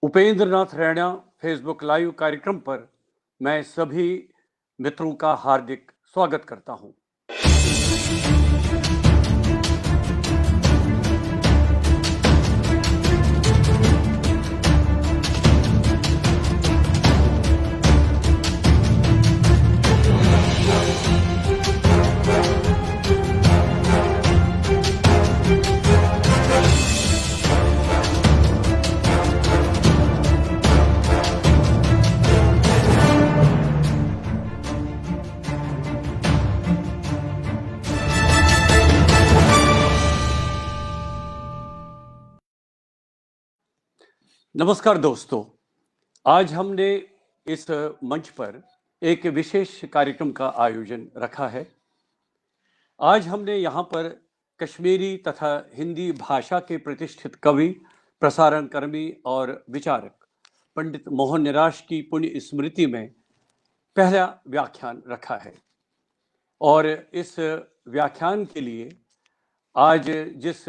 Upendra Nath Raina Facebook live कार्यक्रम पर मैं सभी मित्रों का हार्दिक स्वागत करता हूं। नमस्कार दोस्तों, आज हमने इस मंच पर एक विशेष कार्यक्रम का आयोजन रखा है। आज हमने यहाँ पर कश्मीरी तथा हिंदी भाषा के प्रतिष्ठित कवि, प्रसारण कर्मी और विचारक पंडित मोहन निराश की पुण्य स्मृति में पहला व्याख्यान रखा है। और इस व्याख्यान के लिए आज जिस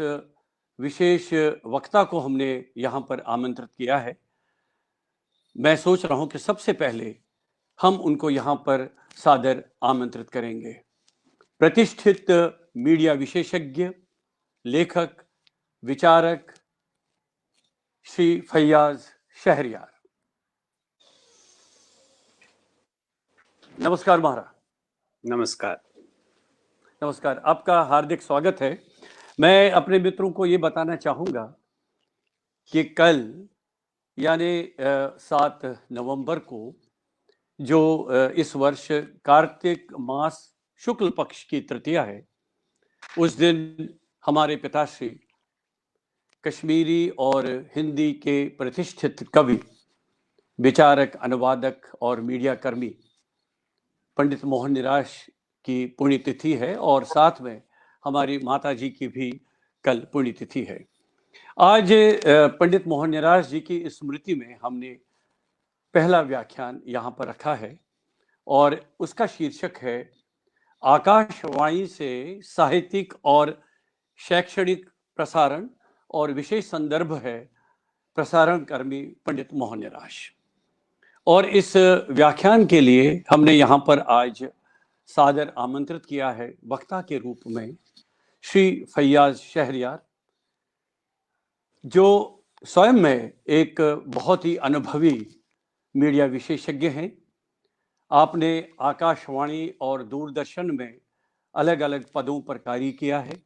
विशेष वक्ता को हमने यहाँ पर आमंत्रित किया है, मैं सोच रहा हूँ कि सबसे पहले हम उनको यहाँ पर सादर आमंत्रित करेंगे। प्रतिष्ठित मीडिया विशेषज्ञ, लेखक, विचारक श्री फैयाज शहरयार। नमस्कार महाराज। नमस्कार। नमस्कार, आपका हार्दिक स्वागत है। मैं अपने मित्रों को ये बताना चाहूँगा कि कल यानी 7 नवंबर को जो इस वर्ष कार्तिक मास शुक्ल पक्ष की तृतीया है, उस दिन हमारे पिताश्री कश्मीरी और हिंदी के प्रतिष्ठित कवि, विचारक, अनुवादक और मीडिया कर्मी पंडित मोहन निराश की पुण्यतिथि है और साथ में हमारी माता जी की भी कल पुण्यतिथि है। आज पंडित मोहन निराश जी की स्मृति में हमने पहला व्याख्यान यहाँ पर रखा है और उसका शीर्षक है आकाशवाणी से साहित्यिक और शैक्षणिक प्रसारण, और विशेष संदर्भ है प्रसारण कर्मी पंडित मोहन निराश। और इस व्याख्यान के लिए हमने यहाँ पर आज सादर आमंत्रित किया है वक्ता के रूप में श्री फैयाज शहरयार, जो स्वयं में एक बहुत ही अनुभवी मीडिया विशेषज्ञ हैं। आपने आकाशवाणी और दूरदर्शन में अलग अलग पदों पर कार्य किया है।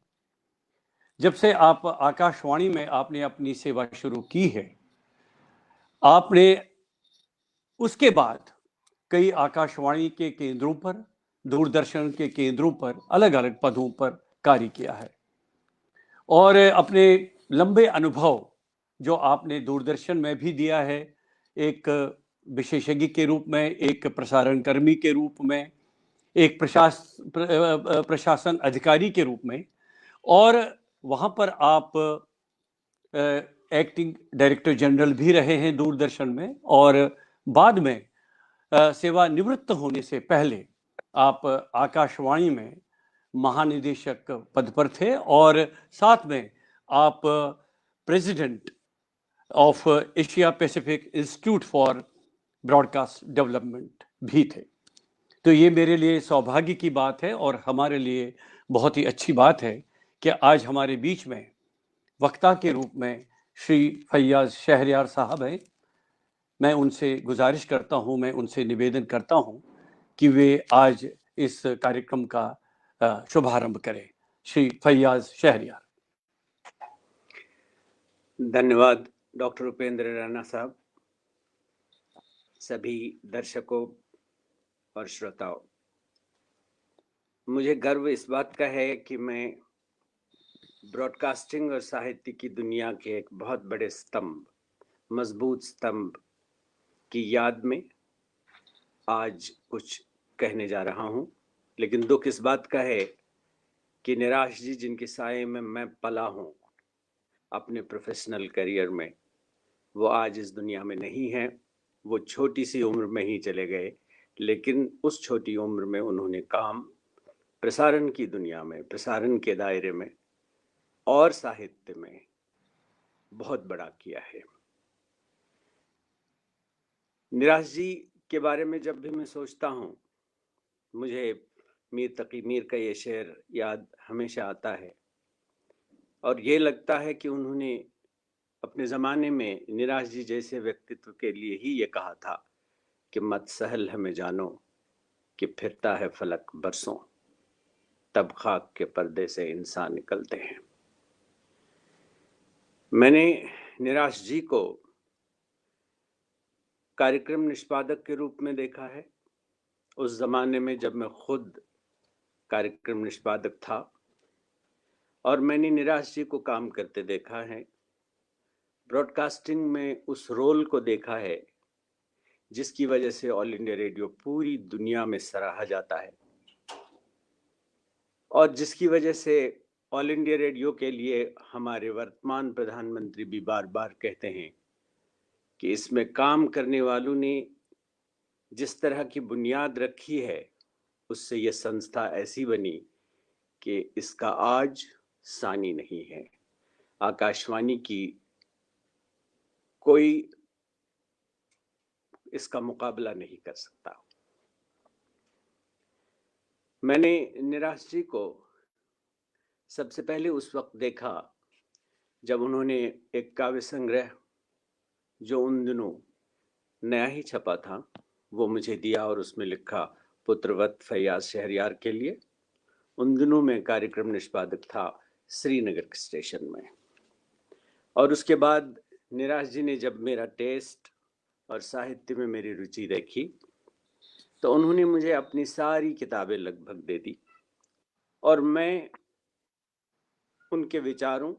जब से आप आकाशवाणी में आपने अपनी सेवा शुरू की है, आपने उसके बाद कई आकाशवाणी के केंद्रों पर, दूरदर्शन के केंद्रों पर अलग अलग पदों पर कार्य किया है। और अपने लंबे अनुभव जो आपने दूरदर्शन में भी दिया है, एक विशेषज्ञ के रूप में, एक प्रसारण कर्मी के रूप में, एक प्रशासन अधिकारी के रूप में, और वहाँ पर आप एक्टिंग डायरेक्टर जनरल भी रहे हैं दूरदर्शन में, और बाद में सेवानिवृत्त होने से पहले आप आकाशवाणी में महानिदेशक पद पर थे और साथ में आप president of Asia Pacific Institute for Broadcast development भी थे। तो ये मेरे लिए सौभाग्य की बात है और हमारे लिए बहुत ही अच्छी बात है कि आज हमारे बीच में वक्ता के रूप में श्री फैयाज शहरयार साहब हैं। मैं उनसे गुजारिश करता हूं, मैं उनसे निवेदन करता हूं कि वे आज इस कार्यक्रम का शुभारंभ करें। श्री फैयाज शहरयार। धन्यवाद डॉक्टर उपेंद्र रैना साहब, सभी दर्शकों और श्रोताओं। मुझे गर्व इस बात का है कि मैं ब्रॉडकास्टिंग और साहित्य की दुनिया के एक बहुत बड़े स्तंभ, मजबूत स्तंभ की याद में आज कुछ कहने जा रहा हूं। लेकिन दुख इस बात का है कि निराश जी, जिनके साये में मैं पला हूं अपने प्रोफेशनल करियर में, वो आज इस दुनिया में नहीं है। वो छोटी सी उम्र में ही चले गए, लेकिन उस छोटी उम्र में उन्होंने काम प्रसारण की दुनिया में, प्रसारण के दायरे में और साहित्य में बहुत बड़ा किया है। निराश जी के बारे में जब भी मैं सोचता हूँ, मुझे मीर तकी मीर का ये शेर याद हमेशा आता है और ये लगता है कि उन्होंने अपने ज़माने में निराश जी जैसे व्यक्तित्व के लिए ही ये कहा था कि मत सहल हमें जानो कि फिरता है फलक बरसों, तब खाक के पर्दे से इंसान निकलते हैं। मैंने निराश जी को कार्यक्रम निष्पादक के रूप में देखा है, उस ज़माने में जब मैं खुद कार्यक्रम निष्पादक था, और मैंने निराश जी को काम करते देखा है। ब्रॉडकास्टिंग में उस रोल को देखा है जिसकी वजह से ऑल इंडिया रेडियो पूरी दुनिया में सराहा जाता है और जिसकी वजह से ऑल इंडिया रेडियो के लिए हमारे वर्तमान प्रधानमंत्री भी बार बार कहते हैं कि इसमें काम करने वालों ने जिस तरह की बुनियाद रखी है, उससे यह संस्था ऐसी बनी कि इसका आज सानी नहीं है। आकाशवाणी की कोई इसका मुकाबला नहीं कर सकता। मैंने निराश जी को सबसे पहले उस वक्त देखा जब उन्होंने एक काव्य संग्रह, जो उन दिनों नया ही छपा था, वो मुझे दिया और उसमें लिखा पुत्रवत फैयाज शहरयार के लिए। उन दिनों में कार्यक्रम निष्पादक था श्रीनगर स्टेशन में। और उसके बाद निराश जी ने जब मेरा टेस्ट और साहित्य में मेरी रुचि देखी तो उन्होंने मुझे अपनी सारी किताबें लगभग दे दी और मैं उनके विचारों,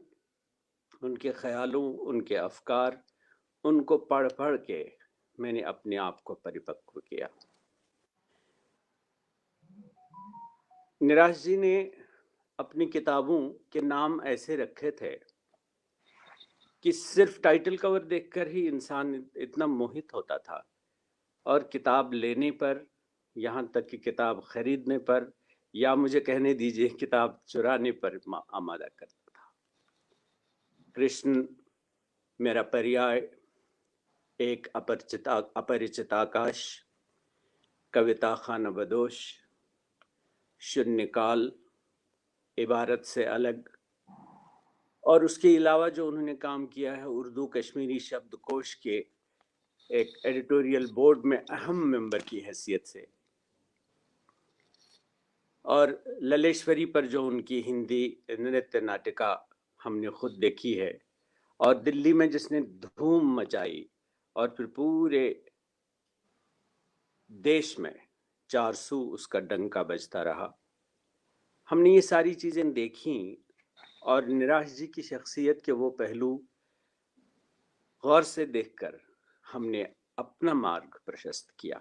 उनके ख्यालों, उनके अफकार, उनको पढ़ पढ़ के मैंने अपने आप को परिपक्व किया। निराश जी ने अपनी किताबों के नाम ऐसे रखे थे कि सिर्फ टाइटल कवर देखकर ही इंसान इतना मोहित होता था और किताब लेने पर, यहाँ तक कि किताब खरीदने पर, या मुझे कहने दीजिए किताब चुराने पर आमादा करता था। कृष्ण मेरा पर्याय, एक अपरिचित आकाश, कविता खाना बदोश, शून्यकाल, इबारत से अलग, और उसके अलावा जो उन्होंने काम किया है उर्दू कश्मीरी शब्दकोश के एक एडिटोरियल बोर्ड में अहम मेंबर की हैसियत से, और ललेश्वरी पर जो उनकी हिंदी नृत्य नाटिका हमने खुद देखी है, और दिल्ली में जिसने धूम मचाई और फिर पूरे देश में 400 उसका डंका बजता रहा। हमने ये सारी चीज़ें देखी और निराश जी की शख्सियत के वो पहलू गौर से देखकर हमने अपना मार्ग प्रशस्त किया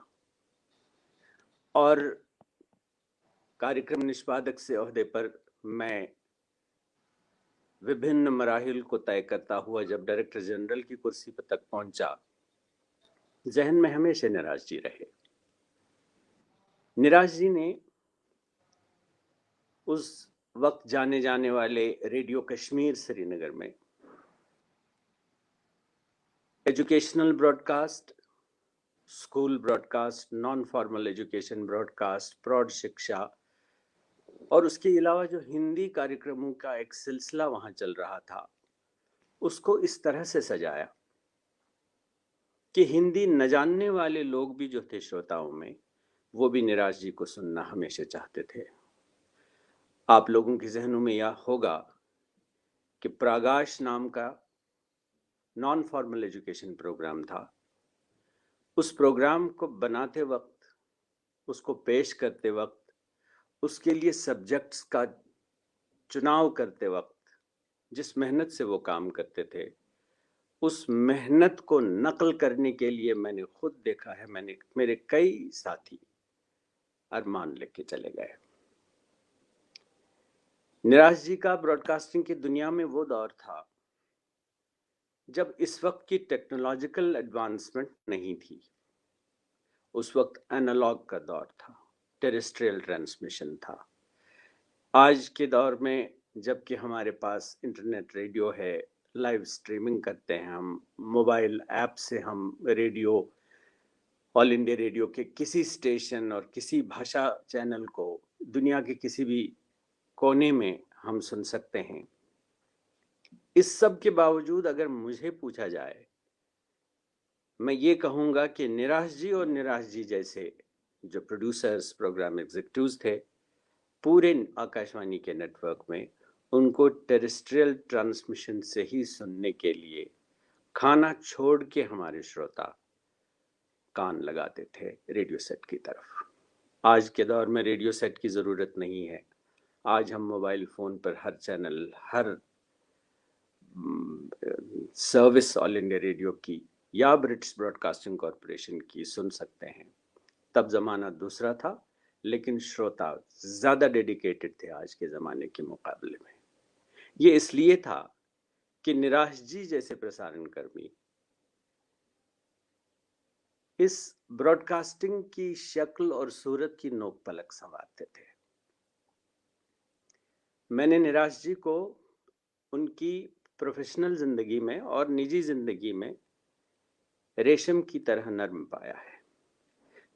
और कार्यक्रम निष्पादक से ओहदे पर मैं विभिन्न मराहिल को तय करता हुआ जब डायरेक्टर जनरल की कुर्सी पर तक पहुंचा, जहन में हमेशा निराश जी रहे। निराश जी ने उस वक्त जाने जाने वाले रेडियो कश्मीर श्रीनगर में educational broadcast, school broadcast, non formal education broadcast, प्रौढ़ शिक्षा, और उसके अलावा जो हिंदी कार्यक्रमों का एक सिलसिला वहां चल रहा था, उसको इस तरह से सजाया कि हिंदी न जानने वाले लोग भी जो थे श्रोताओं में, वो भी निराश जी को सुनना हमेशा चाहते थे। आप लोगों के जहनों में यह होगा कि प्रागाश नाम का नॉन फॉर्मल एजुकेशन प्रोग्राम था। उस प्रोग्राम को बनाते वक्त, उसको पेश करते वक्त, उसके लिए सब्जेक्ट्स का चुनाव करते वक्त जिस मेहनत से वो काम करते थे, उस मेहनत को नकल करने के लिए मैंने खुद देखा है, मेरे कई साथी अरमान लेके चले गए। निराश जी का ब्रॉडकास्टिंग की दुनिया में वो दौर था जब इस वक्त की टेक्नोलॉजिकल एडवांसमेंट नहीं थी। उस वक्त एनालॉग का दौर था, टेरेस्ट्रियल ट्रांसमिशन था। आज के दौर में जबकि हमारे पास इंटरनेट रेडियो है, लाइव स्ट्रीमिंग करते हैं हम, मोबाइल ऐप से हम रेडियो ऑल इंडिया रेडियो के किसी स्टेशन और किसी भाषा चैनल को दुनिया के किसी भी कोने में हम सुन सकते हैं। इस सब के बावजूद अगर मुझे पूछा जाए, मैं ये कहूँगा कि निराश जी और निराश जी जैसे जो प्रोड्यूसर्स, प्रोग्राम एग्जीक्यूटिव्स थे पूरे आकाशवाणी के नेटवर्क में, उनको टेरेस्ट्रियल ट्रांसमिशन से ही सुनने के लिए खाना छोड़ के हमारे श्रोता कान लगाते थे रेडियो सेट की तरफ। आज के दौर में रेडियो सेट की ज़रूरत नहीं है। आज हम मोबाइल फ़ोन पर हर चैनल, हर सर्विस ऑल इंडिया रेडियो की या ब्रिटिश ब्रॉडकास्टिंग कॉरपोरेशन की सुन सकते हैं। तब ज़माना दूसरा था, लेकिन श्रोता ज़्यादा डेडिकेटेड थे आज के ज़माने के मुकाबले में। ये इसलिए था कि निराश जी जैसे प्रसारण कर्मी इस ब्रॉडकास्टिंग की शक्ल और सूरत की नोक पलक संवारते थे। मैंने निराश जी को उनकी प्रोफेशनल जिंदगी में और निजी जिंदगी में रेशम की तरह नर्म पाया है,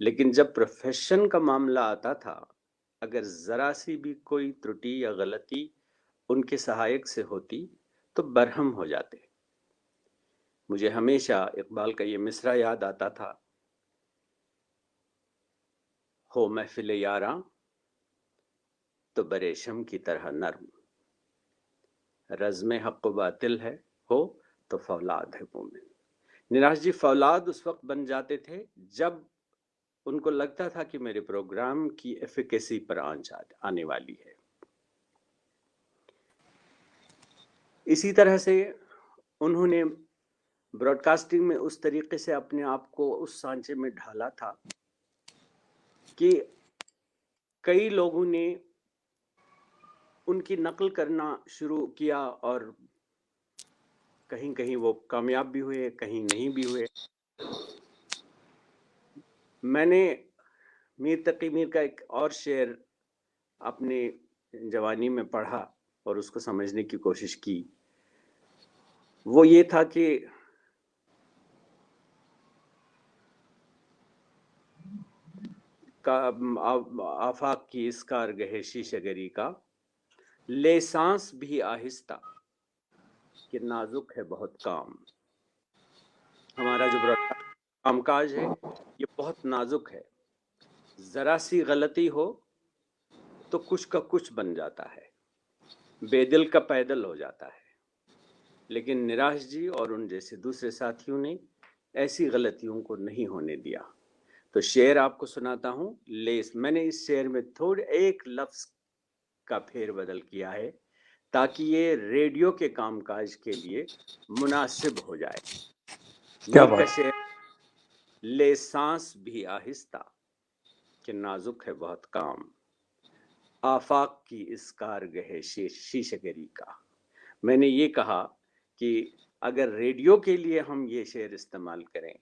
लेकिन जब प्रोफेशन का मामला आता था, अगर जरा सी भी कोई त्रुटि या गलती उनके सहायक से होती तो बरहम हो जाते। मुझे हमेशा इकबाल का ये मिसरा याद आता था, हो महफिल यारां तो बरेशम की तरह नर्म, रज़्म हक़ बातिल है हो तो फौलाद है मोमिन। निराश जी फौलाद उस वक्त बन जाते थे जब उनको लगता था कि मेरे प्रोग्राम की एफिकेसी पर आंच आने वाली है। इसी तरह से उन्होंने ब्रॉडकास्टिंग में उस तरीके से अपने आप को उस सांचे में ढाला था कि कई लोगों ने उनकी नकल करना शुरू किया और कहीं कहीं वो कामयाब भी हुए, कहीं नहीं भी हुए। मैंने मीर तकी मीर का एक और शेर अपने जवानी में पढ़ा और उसको समझने की कोशिश की। वो ये था कि आफाक की इस कारगह शीशगरी का ले सांस भी आहिस्ता कि नाजुक है बहुत काम। हमारा जो कामकाज है ये बहुत नाजुक है, जरा सी गलती हो तो कुछ का कुछ बन जाता है, बेदिल का पैदल हो जाता है। लेकिन निराश जी और उन जैसे दूसरे साथियों ने ऐसी गलतियों को नहीं होने दिया। तो शेर आपको सुनाता हूँ। लेस मैंने इस शेर में थोड़े एक लफ्ज का फेरबदल किया है ताकि ये रेडियो के कामकाज के लिए मुनासिब हो जाए। क्या मीर का बात। शेर, ले सांस भी आहिस्ता कि नाजुक है बहुत काम, आफाक की इस कारगह शीशगरी का। मैंने ये कहा कि अगर रेडियो के लिए हम ये शेर इस्तेमाल करें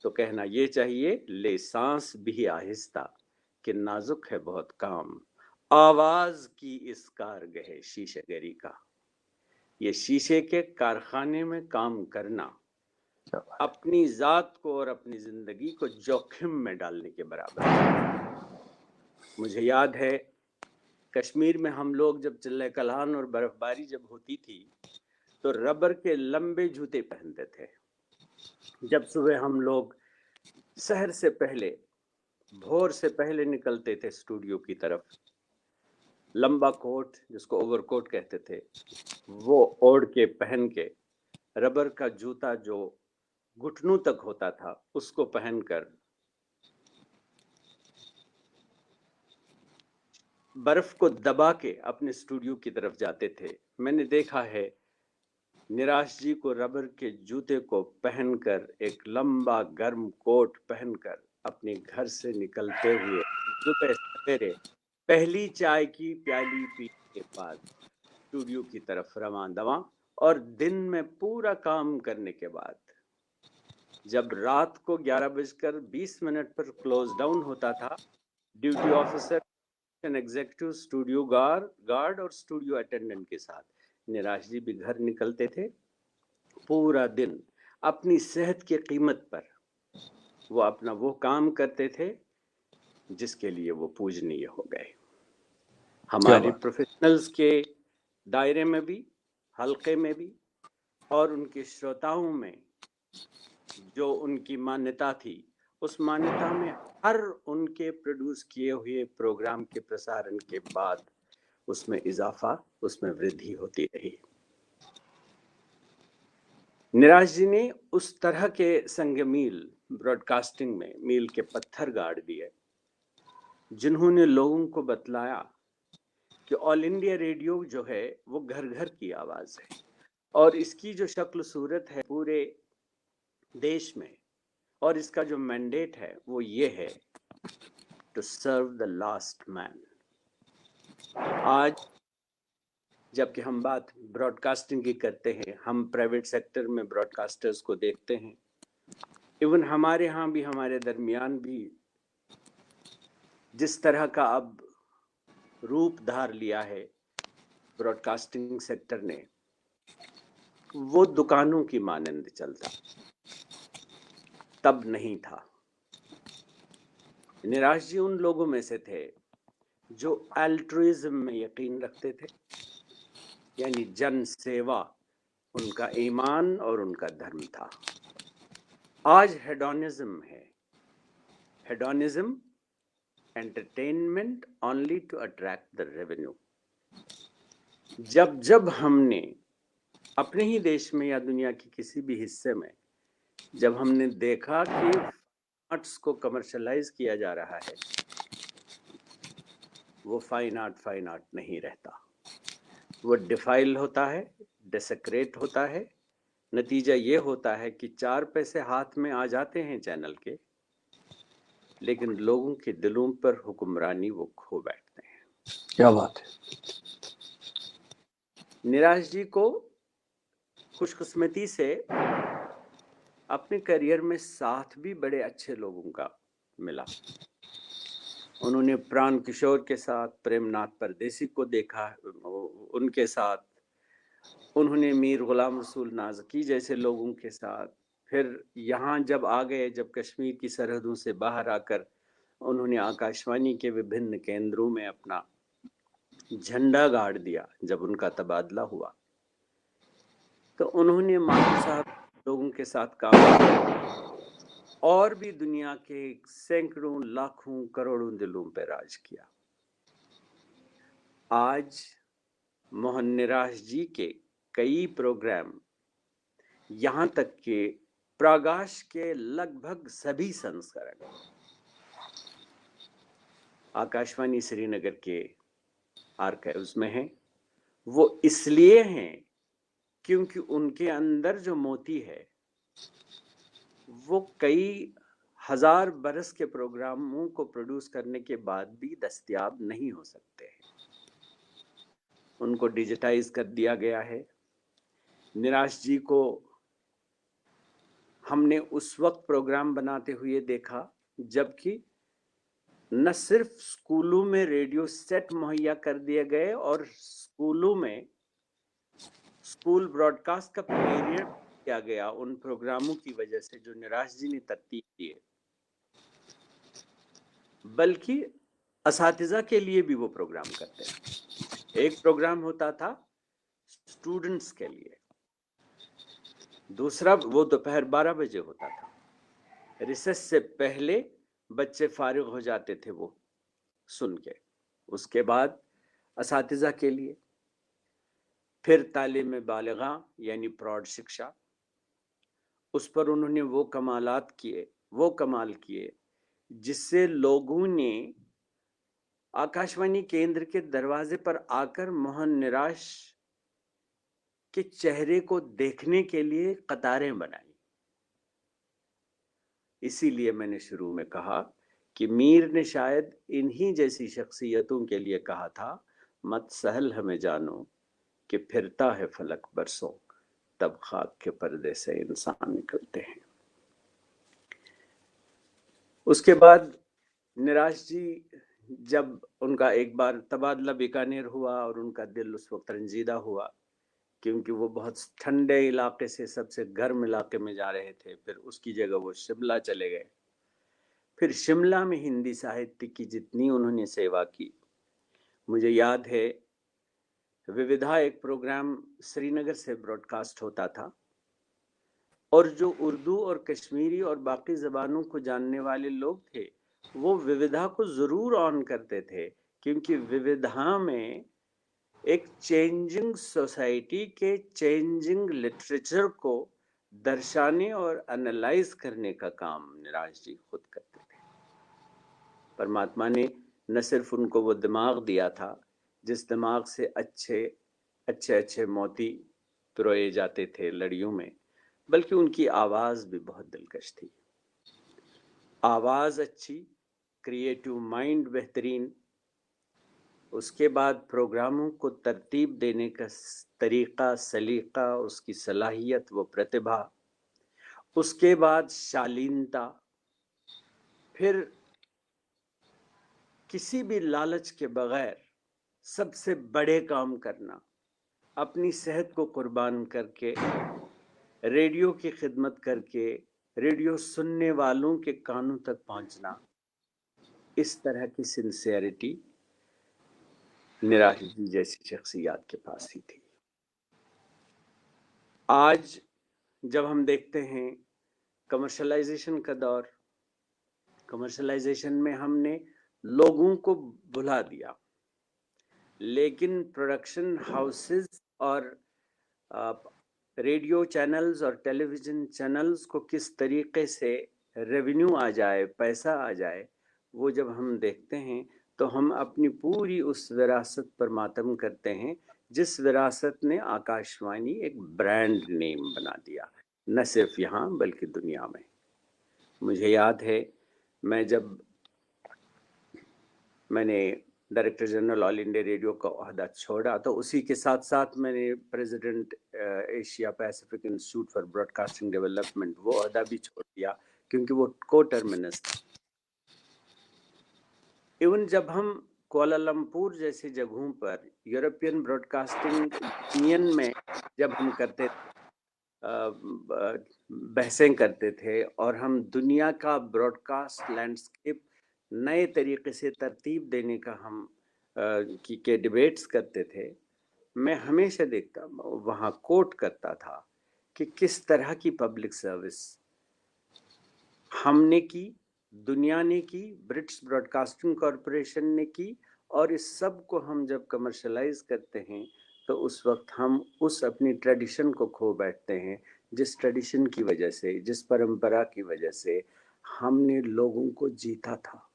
तो कहना ये चाहिए, ले सांस भी आहिस्ता कि नाजुक है बहुत काम, आवाज की इस कारगह शीशगरी का। ये शीशे के कारखाने में काम करना अपनी जात को और अपनी जिंदगी को जोखिम में डालने के बराबर है। मुझे याद है कश्मीर में हम लोग जब चिल्ले कलान और बर्फबारी जब होती थी तो रबर के लंबे जूते पहनते थे। जब सुबह हम लोग शहर से पहले, भोर से पहले निकलते थे स्टूडियो की तरफ, लंबा कोट जिसको ओवरकोट कहते थे वो ओढ़ के पहन के, रबर का जूता जो घुटनों तक होता था उसको पहनकर बर्फ को दबा के अपने स्टूडियो की तरफ जाते थे। मैंने देखा है निराश जी को रबर के जूते को पहनकर, एक लंबा गर्म कोट पहनकर अपने घर से निकलते हुए सुबह सवेरे पहली चाय की प्याली पीने के बाद स्टूडियो की तरफ रवां दवा, और दिन में पूरा काम करने के बाद जब रात को 11:20 पर क्लोज डाउन होता था, duty officer, executive, studio guard और स्टूडियो अटेंडेंट के साथ निराश जी भी घर निकलते थे। पूरा दिन अपनी सेहत की कीमत पर वो अपना वो काम करते थे जिसके लिए वो पूजनीय हो गए। क्या हमारी बात। प्रोफेशनल्स के दायरे में भी, हल्के में भी, और उनके श्रोताओं में जो उनकी मान्यता थी, उस मान्यता में हर उनके प्रोड्यूस किए हुए प्रोग्राम के प्रसारण के बाद उसमें इजाफा, उसमें वृद्धि होती रही। निराश जी ने उस तरह के संग मील ब्रॉडकास्टिंग में मील के पत्थर गाड़ दिए, जिन्होंने लोगों को बतलाया कि ऑल इंडिया रेडियो जो है वो घर घर की आवाज है, और इसकी जो शक्ल सूरत है पूरे देश में, और इसका जो मैंडेट है वो ये है, to serve the last man. आज जबकि हम बात ब्रॉडकास्टिंग की करते हैं, हम प्राइवेट सेक्टर में ब्रॉडकास्टर्स को देखते हैं, इवन हमारे यहाँ भी, हमारे दरमियान भी जिस तरह का अब रूप धार लिया है ब्रॉडकास्टिंग सेक्टर ने, वो दुकानों की मानंद चलता, तब नहीं था। निराश जी उन लोगों में से थे जो अल्ट्रुइज्म में यकीन रखते थे, यानी जन सेवा उनका ईमान और उनका धर्म था। आज हेडोनिज्म है, hedonism, entertainment only to attract the revenue. जब जब हमने अपने ही देश में या दुनिया के किसी भी हिस्से में जब हमने देखा कि आर्ट्स को कमर्शलाइज किया जा रहा है, वो फाइन आर्ट नहीं रहता, वो डिफाइल होता है, डेसेक्रेट होता है। नतीजा ये होता है कि 4 पैसे हाथ में आ जाते हैं चैनल के, लेकिन लोगों के दिलों पर हुक्मरानी वो खो बैठते हैं। क्या बात है। निराश जी को खुशकिस्मती से अपने करियर में साथ भी बड़े अच्छे लोगों का मिला। उन्होंने प्राण किशोर के साथ, प्रेमनाथ परदेसी को देखा, उनके साथ उन्होंने मीर गुलाम रसूल नाज़की जैसे लोगों के साथ, फिर यहाँ जब आ गए, जब कश्मीर की सरहदों से बाहर आकर उन्होंने आकाशवाणी के विभिन्न केंद्रों में अपना झंडा गाड़ दिया, जब उनका तबादला हुआ तो उन्होंने मानू साहब लोगों के साथ काम किया और भी दुनिया के सैकड़ों, लाखों, करोड़ों दिलों पर राज किया। आज मोहन निराश जी के कई प्रोग्राम, यहाँ तक के प्रागाश के लगभग सभी संस्करण आकाशवाणी श्रीनगर के आर्काइव्स में हैं। वो इसलिए हैं क्योंकि उनके अंदर जो मोती है वो कई हजार बरस के प्रोग्रामों को प्रोड्यूस करने के बाद भी दस्तयाब नहीं हो सकते हैं। उनको डिजिटाइज कर दिया गया है। निराश जी को हमने उस वक्त प्रोग्राम बनाते हुए देखा जबकि न सिर्फ स्कूलों में रेडियो सेट मुहैया कर दिए गए और स्कूलों में स्कूल ब्रॉडकास्ट का पीरियड किया गया उन प्रोग्रामों की वजह से जो निराश जी ने तरतीब दिए, बल्कि असातिज़ा के लिए भी वो प्रोग्राम करते हैं। एक प्रोग्राम होता था स्टूडेंट्स के लिए, दूसरा वो दोपहर 12 बजे होता था, रिसेस से पहले बच्चे फारिग हो जाते थे वो सुन के, उसके बाद असातिज़ा के लिए, फिर तालीम बालिगा यानी प्रौढ़ शिक्षा, उस पर उन्होंने वो कमालात किए, वो कमाल किए जिससे लोगों ने आकाशवाणी केंद्र के दरवाजे पर आकर मोहन निराश के चेहरे को देखने के लिए कतारें बनाई। इसीलिए मैंने शुरू में कहा कि मीर ने शायद इन्हीं जैसी शख्सियतों के लिए कहा था, मत सहल हमें जानो कि फिरता है फलक बरसों, तब खाक के पर्दे से इंसान निकलते हैं। उसके बाद निराश जी जब उनका एक बार तबादला बीकानेर हुआ और उनका दिल उस वक्त रंजीदा हुआ क्योंकि वो बहुत ठंडे इलाके से सबसे गर्म इलाके में जा रहे थे, फिर उसकी जगह वो शिमला चले गए। फिर शिमला में हिंदी साहित्य की जितनी उन्होंने सेवा की, मुझे याद है विविधा एक प्रोग्राम श्रीनगर से ब्रॉडकास्ट होता था, और जो उर्दू और कश्मीरी और बाकी ज़बानों को जानने वाले लोग थे वो विविधा को ज़रूर ऑन करते थे, क्योंकि विविधा में एक चेंजिंग सोसाइटी के चेंजिंग लिटरेचर को दर्शाने और एनालाइज करने का काम निराज जी खुद करते थे। परमात्मा ने न सिर्फ उनको वो दिमाग दिया था जिस दिमाग से अच्छे अच्छे अच्छे मोती पिरोए जाते थे लड़ियों में, बल्कि उनकी आवाज़ भी बहुत दिलकश थी। आवाज़ अच्छी, क्रिएटिव माइंड बेहतरीन, उसके बाद प्रोग्रामों को तरतीब देने का तरीक़ा, सलीक़ा, उसकी सलाहियत, वो प्रतिभा, उसके बाद शालीनता, फिर किसी भी लालच के बगैर सबसे बड़े काम करना, अपनी सेहत को कुर्बान करके, रेडियो की खिदमत करके, रेडियो सुनने वालों के कानों तक पहुंचना, इस तरह की सिंसियरिटी निराज जी जैसी शख्सियत के पास ही थी। आज जब हम देखते हैं कमर्शलाइजेशन का दौर, कमर्शलाइजेशन में हमने लोगों को भुला दिया, लेकिन प्रोडक्शन हाउसेस और रेडियो चैनल्स और टेलीविज़न चैनल्स को किस तरीके से रेवेन्यू आ जाए, पैसा आ जाए, वो जब हम देखते हैं तो हम अपनी पूरी उस विरासत पर मातम करते हैं जिस विरासत ने आकाशवाणी एक ब्रांड नेम बना दिया, न सिर्फ यहाँ बल्कि दुनिया में। मुझे याद है मैंने director general All India radio का ओहदा छोड़ा तो उसी के साथ साथ मैंने president Asia Pacific Institute for broadcasting development वो ओहदा भी छोड़ दिया, क्योंकि वो को-टर्मिनस था। इवन जब हम कुआलालंपुर जैसी जगहों पर यूरोपियन ब्रॉडकास्टिंग यूनियन में जब हम करते बहसें करते थे और हम दुनिया का ब्रॉडकास्ट लैंडस्केप नए तरीके से तरतीब देने का हम के डिबेट्स करते थे, मैं हमेशा देखता वहाँ कोट करता था कि किस तरह की पब्लिक सर्विस हमने की, दुनिया ने की, ब्रिटिश ब्रॉडकास्टिंग कॉरपोरेशन ने की, और इस सब को हम जब कमर्शलाइज करते हैं तो उस वक्त हम उस अपनी ट्रेडिशन को खो बैठते हैं, जिस ट्रेडिशन की वजह से, जिस परंपरा की वजह से हमने लोगों को जीता था,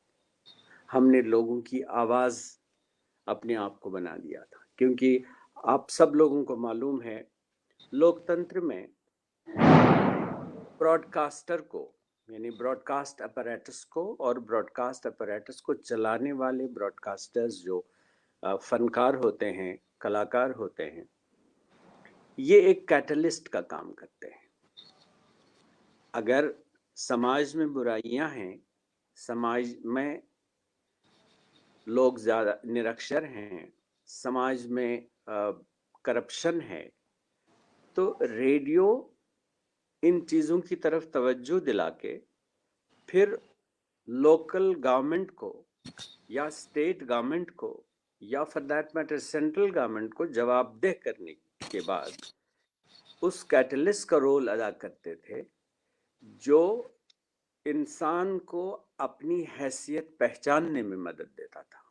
हमने लोगों की आवाज़ अपने आप को बना दिया था। क्योंकि आप सब लोगों को मालूम है लोकतंत्र में ब्रॉडकास्टर को, यानी ब्रॉडकास्ट अपैरेटस को और ब्रॉडकास्ट अपैरेटस को चलाने वाले ब्रॉडकास्टर्स जो फनकार होते हैं, कलाकार होते हैं, ये एक कैटलिस्ट का काम करते हैं। अगर समाज में बुराइयां हैं, समाज में लोग ज़्यादा निरक्षर हैं, समाज में करप्शन है, तो रेडियो इन चीज़ों की तरफ तवज्जो दिला के फिर लोकल गवर्नमेंट को या स्टेट गवर्नमेंट को या for that matter central government को जवाबदेह करने के बाद उस कैटलिस्ट का रोल अदा करते थे, जो इंसान को अपनी हैसियत पहचानने में मदद देता था।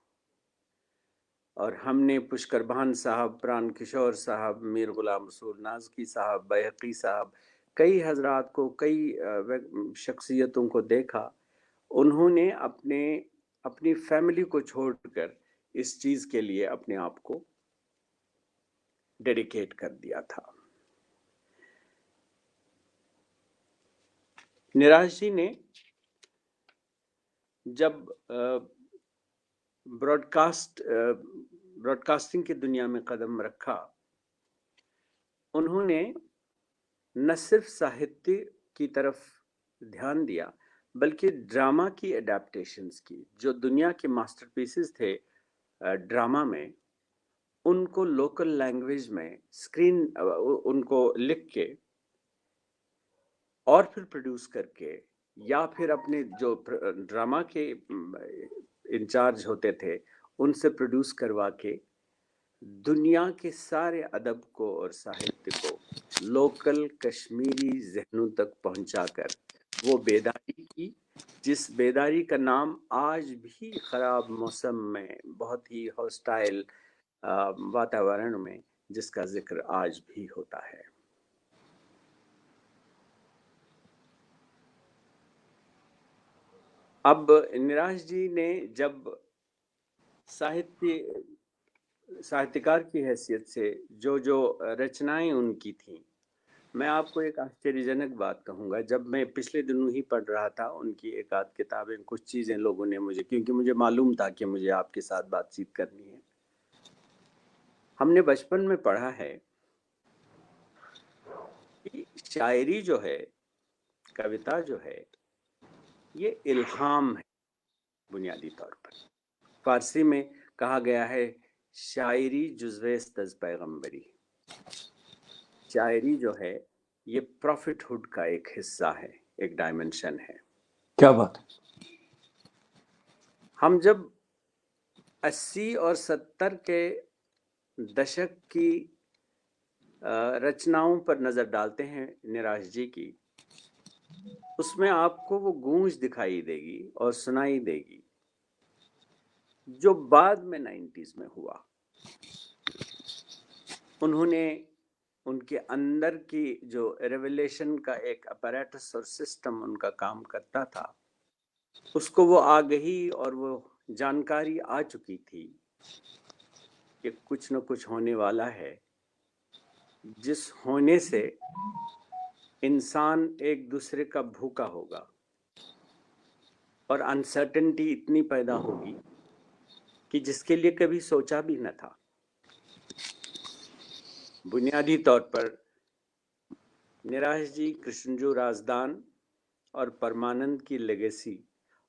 और हमने पुष्कर भान साहब, प्राण किशोर साहब, मीर गुलाम रसूल नाज़की साहब, बैहक़ी साहब, कई हजरात को, कई शख्सियतों को देखा, उन्होंने अपनी फैमिली को छोड़कर इस चीज़ के लिए अपने आप को डेडिकेट कर दिया था। निराज जी ने जब ब्रॉडकास्टिंग की दुनिया में कदम रखा, उन्होंने न सिर्फ साहित्य की तरफ ध्यान दिया बल्कि ड्रामा की एडेप्टेशंस की। जो दुनिया के मास्टरपीसेस थे ड्रामा में, उनको लोकल लैंग्वेज में उनको लिख के और फिर प्रोड्यूस करके या फिर अपने जो ड्रामा के इंचार्ज होते थे उनसे प्रोड्यूस करवा के दुनिया के सारे अदब को और साहित्य को लोकल कश्मीरी जहनों तक पहुंचाकर वो बेदारी की, जिस बेदारी का नाम आज भी खराब मौसम में, बहुत ही हॉस्टाइल वातावरण में, जिसका जिक्र आज भी होता है। अब निराश जी ने जब साहित्यकार की हैसियत से जो रचनाएं उनकी थीं, मैं आपको एक आश्चर्यजनक बात कहूँगा। जब मैं पिछले दिनों ही पढ़ रहा था उनकी एक आध किताबें, कुछ चीज़ें लोगों ने मुझे, क्योंकि मुझे मालूम था कि मुझे आपके साथ बातचीत करनी है। हमने बचपन में पढ़ा है कि शायरी जो है, कविता जो है, ये इल्हाम है बुनियादी तौर पर। फारसी में कहा गया है शायरी जुज़्वे-तज़ पैगंबरी। शायरी जो है ये प्रॉफिटहुड का एक हिस्सा है, एक डायमेंशन है। क्या बात है। हम जब 80 और 70 के दशक की रचनाओं पर नजर डालते हैं निराश जी की, उसमें आपको वो गूंज दिखाई देगी और सुनाई देगी जो बाद में 90s में हुआ। उन्होंने उनके अंदर की जो रेवलेशन का एक अपैरेटस और सिस्टम उनका काम करता था, उसको वो आ गई और वो जानकारी आ चुकी थी कि कुछ न कुछ होने वाला है, जिस होने से इंसान एक दूसरे का भूखा होगा और अनसर्टेनिटी इतनी पैदा होगी कि जिसके लिए कभी सोचा भी न था। बुनियादी तौर पर निराश जी कृष्णजू राजदान और परमानंद की लेगेसी,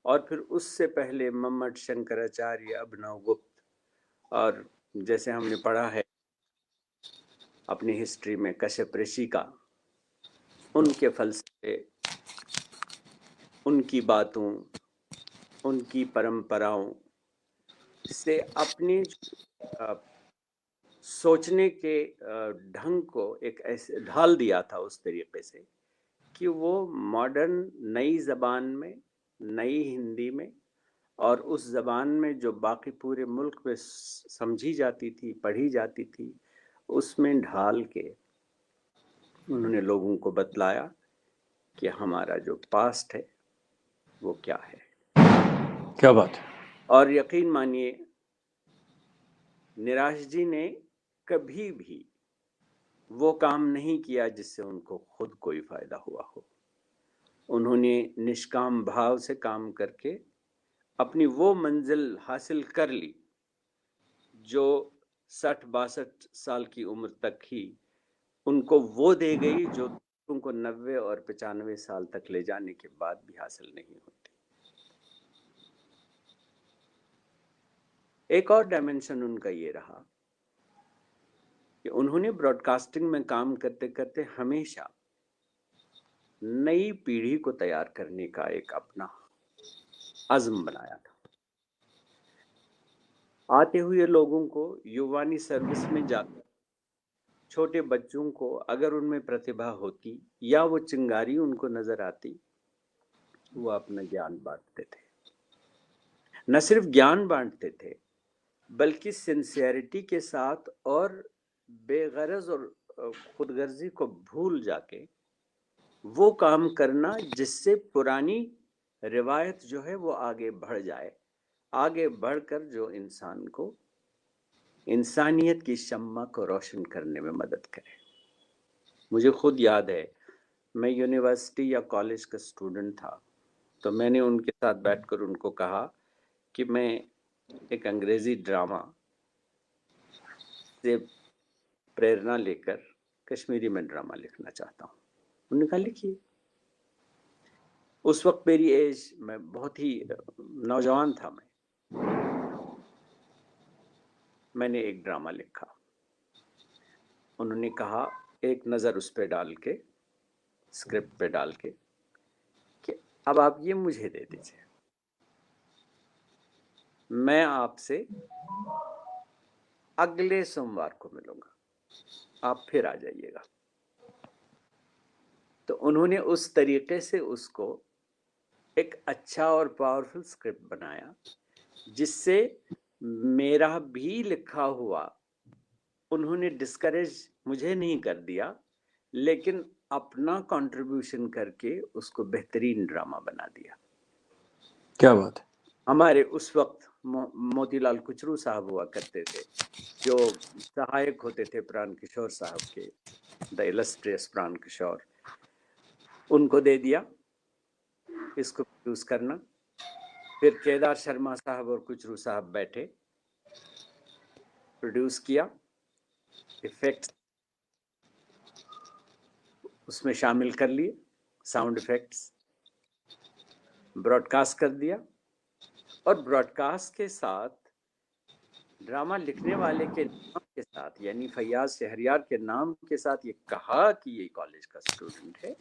और फिर उससे पहले मम्मट शंकराचार्य, अभिनव गुप्त, और जैसे हमने पढ़ा है अपनी हिस्ट्री में कश्यप ऋषि का, उनके फलसफे, उनकी बातों, उनकी परंपराओं से अपने सोचने के ढंग को एक ऐसे ढाल दिया था उस तरीके से कि वो मॉडर्न नई जबान में, नई हिंदी में, और उस जबान में जो बाकी पूरे मुल्क में समझी जाती थी, पढ़ी जाती थी, उसमें ढाल के उन्होंने लोगों को बतलाया कि हमारा जो पास्ट है वो क्या है। क्या बात है। और यकीन मानिए निराश जी ने कभी भी वो काम नहीं किया जिससे उनको खुद कोई फायदा हुआ हो। उन्होंने निष्काम भाव से काम करके अपनी वो मंजिल हासिल कर ली जो 60-62 साल की उम्र तक ही उनको वो दे गई जो उनको 90 और 95 साल तक ले जाने के बाद भी हासिल नहीं होती। एक और डायमेंशन उनका ये रहा कि उन्होंने ब्रॉडकास्टिंग में काम करते करते हमेशा नई पीढ़ी को तैयार करने का एक अपना अज़्म बनाया था। आते हुए लोगों को युवानी सर्विस में जाकर छोटे बच्चों को अगर उनमें प्रतिभा होती या वो चिंगारी उनको नजर आती, वो अपना ज्ञान बांटते थे। न सिर्फ ज्ञान बांटते थे बल्कि सिंसियरिटी के साथ और बेगरज और खुदगर्जी को भूल जाके वो काम करना जिससे पुरानी रिवायत जो है वो आगे बढ़ जाए, आगे बढ़कर जो इंसान को इंसानियत की शम्मा को रोशन करने में मदद करे। मुझे खुद याद है, मैं यूनिवर्सिटी या कॉलेज का स्टूडेंट था, तो मैंने उनके साथ बैठकर उनको कहा कि मैं एक अंग्रेजी ड्रामा से प्रेरणा लेकर कश्मीरी में ड्रामा लिखना चाहता हूँ। उन्होंने कहा लिखिए। उस वक्त मेरी एज, मैं बहुत ही नौजवान था, मैंने एक ड्रामा लिखा। उन्होंने कहा एक नज़र उस पे डाल के, स्क्रिप्ट पे डाल के, कि अब आप ये मुझे दे दीजिए, मैं आपसे अगले सोमवार को मिलूंगा, आप फिर आ जाइएगा। तो उन्होंने उस तरीके से उसको एक अच्छा और पावरफुल स्क्रिप्ट बनाया, जिससे मेरा भी लिखा हुआ उन्होंने डिस्करेज मुझे नहीं कर दिया, लेकिन अपना कंट्रीब्यूशन करके उसको बेहतरीन ड्रामा बना दिया। क्या बात है। हमारे उस वक्त मोतीलाल कुचरू साहब हुआ करते थे, जो सहायक होते थे प्राण किशोर साहब के, द इलस्ट्रियस प्राण किशोर, उनको दे दिया इसको प्रोड्यूस करना। फिर केदार शर्मा साहब और कुचरू साहब बैठे, प्रोड्यूस किया, इफेक्ट्स उसमें शामिल कर लिए, साउंड इफेक्ट्स, ब्रॉडकास्ट कर दिया। और ब्रॉडकास्ट के साथ ड्रामा लिखने वाले के नाम के साथ, यानी फैयाज शहरयार के नाम के साथ, ये कहा कि ये कॉलेज का स्टूडेंट है,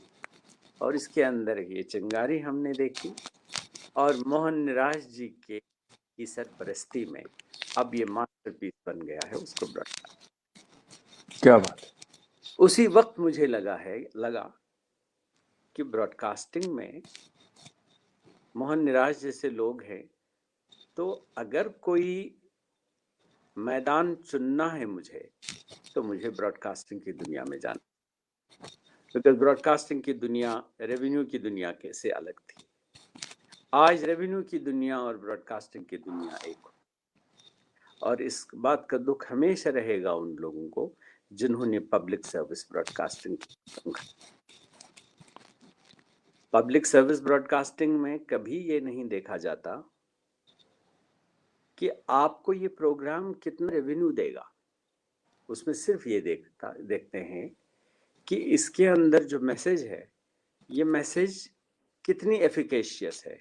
और इसके अंदर ये चिंगारी हमने देखी, और मोहन निराश जी की सरपरस्ती में अब ये मास्टरपीस बन गया है, उसको ब्रॉडकास्ट। क्या बात है। उसी वक्त मुझे लगा कि ब्रॉडकास्टिंग में मोहन निराश जैसे लोग हैं, तो अगर कोई मैदान चुनना है मुझे, तो मुझे ब्रॉडकास्टिंग की दुनिया में जाना, क्योंकि ब्रॉडकास्टिंग की दुनिया रेवेन्यू की दुनिया से अलग थी। आज रेवेन्यू की दुनिया और ब्रॉडकास्टिंग की दुनिया एक, और इस बात का दुख हमेशा रहेगा उन लोगों को जिन्होंने पब्लिक सर्विस ब्रॉडकास्टिंग की। पब्लिक सर्विस ब्रॉडकास्टिंग में कभी ये नहीं देखा जाता कि आपको ये प्रोग्राम कितना रेवेन्यू देगा, उसमें सिर्फ ये देखते हैं कि इसके अंदर जो मैसेज है, ये मैसेज कितनी एफिकेशियस है,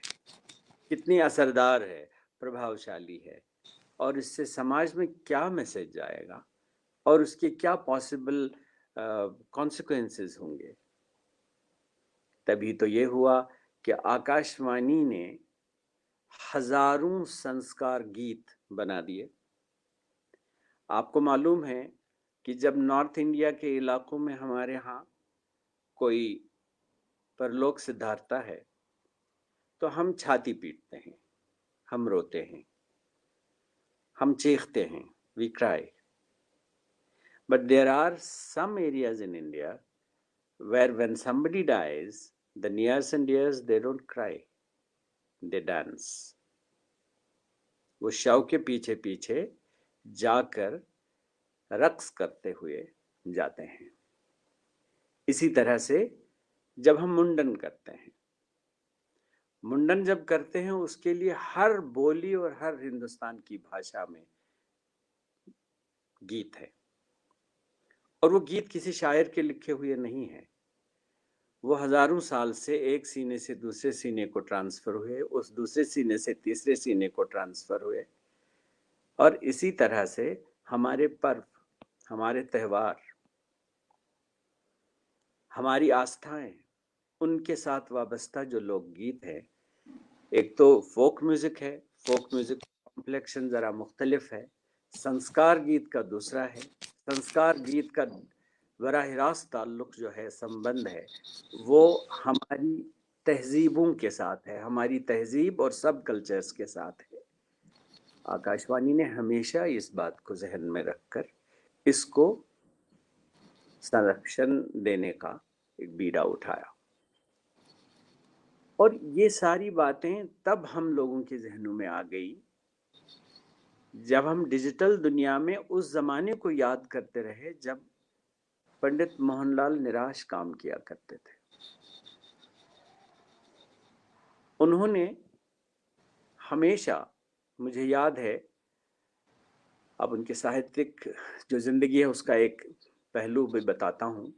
कितनी असरदार है, प्रभावशाली है, और इससे समाज में क्या मैसेज जाएगा और उसके क्या पॉसिबल कॉन्सिक्वेंसेस होंगे। तभी तो ये हुआ कि आकाशवाणी ने हजारों संस्कार गीत बना दिए। आपको मालूम है कि जब नॉर्थ इंडिया के इलाकों में हमारे यहाँ कोई परलोक सिद्धार्थता है, तो हम छाती पीटते हैं, हम रोते हैं, हम चीखते हैं, we cry. But there are some areas in India where when somebody dies, the nears and dears, they don't cry, they dance. वो शव के पीछे पीछे जाकर रक्स करते हुए जाते हैं। इसी तरह से जब हम मुंडन करते हैं, मुंडन जब करते हैं, उसके लिए हर बोली और हर हिंदुस्तान की भाषा में गीत है, और वो गीत किसी शायर के लिखे हुए नहीं है, वो हजारों साल से एक सीने से दूसरे सीने को ट्रांसफर हुए, उस दूसरे सीने से तीसरे सीने को ट्रांसफर हुए। और इसी तरह से हमारे पर्व, हमारे त्योहार, हमारी आस्थाएं, उनके साथ वाबस्ता जो लोकगीत है, एक तो फोक म्यूजिक है, फोक म्यूजिक कॉम्प्लेक्शन जरा मुख्तलिफ है, संस्कार गीत का दूसरा है। संस्कार गीत का बराह रास्त ताल्लुक जो है, संबंध है, वो हमारी तहजीबों के साथ है, हमारी तहजीब और सब कल्चर्स के साथ है। आकाशवाणी ने हमेशा इस बात को जहन में रखकर इसको संरक्षण देने का एक बीड़ा उठाया, और ये सारी बातें तब हम लोगों के जहनों में आ गई जब हम डिजिटल दुनिया में उस जमाने को याद करते रहे जब पंडित मोहनलाल निराश काम किया करते थे। उन्होंने हमेशा, मुझे याद है, अब उनकी साहित्यिक जो जिंदगी है उसका एक पहलू भी बताता हूँ।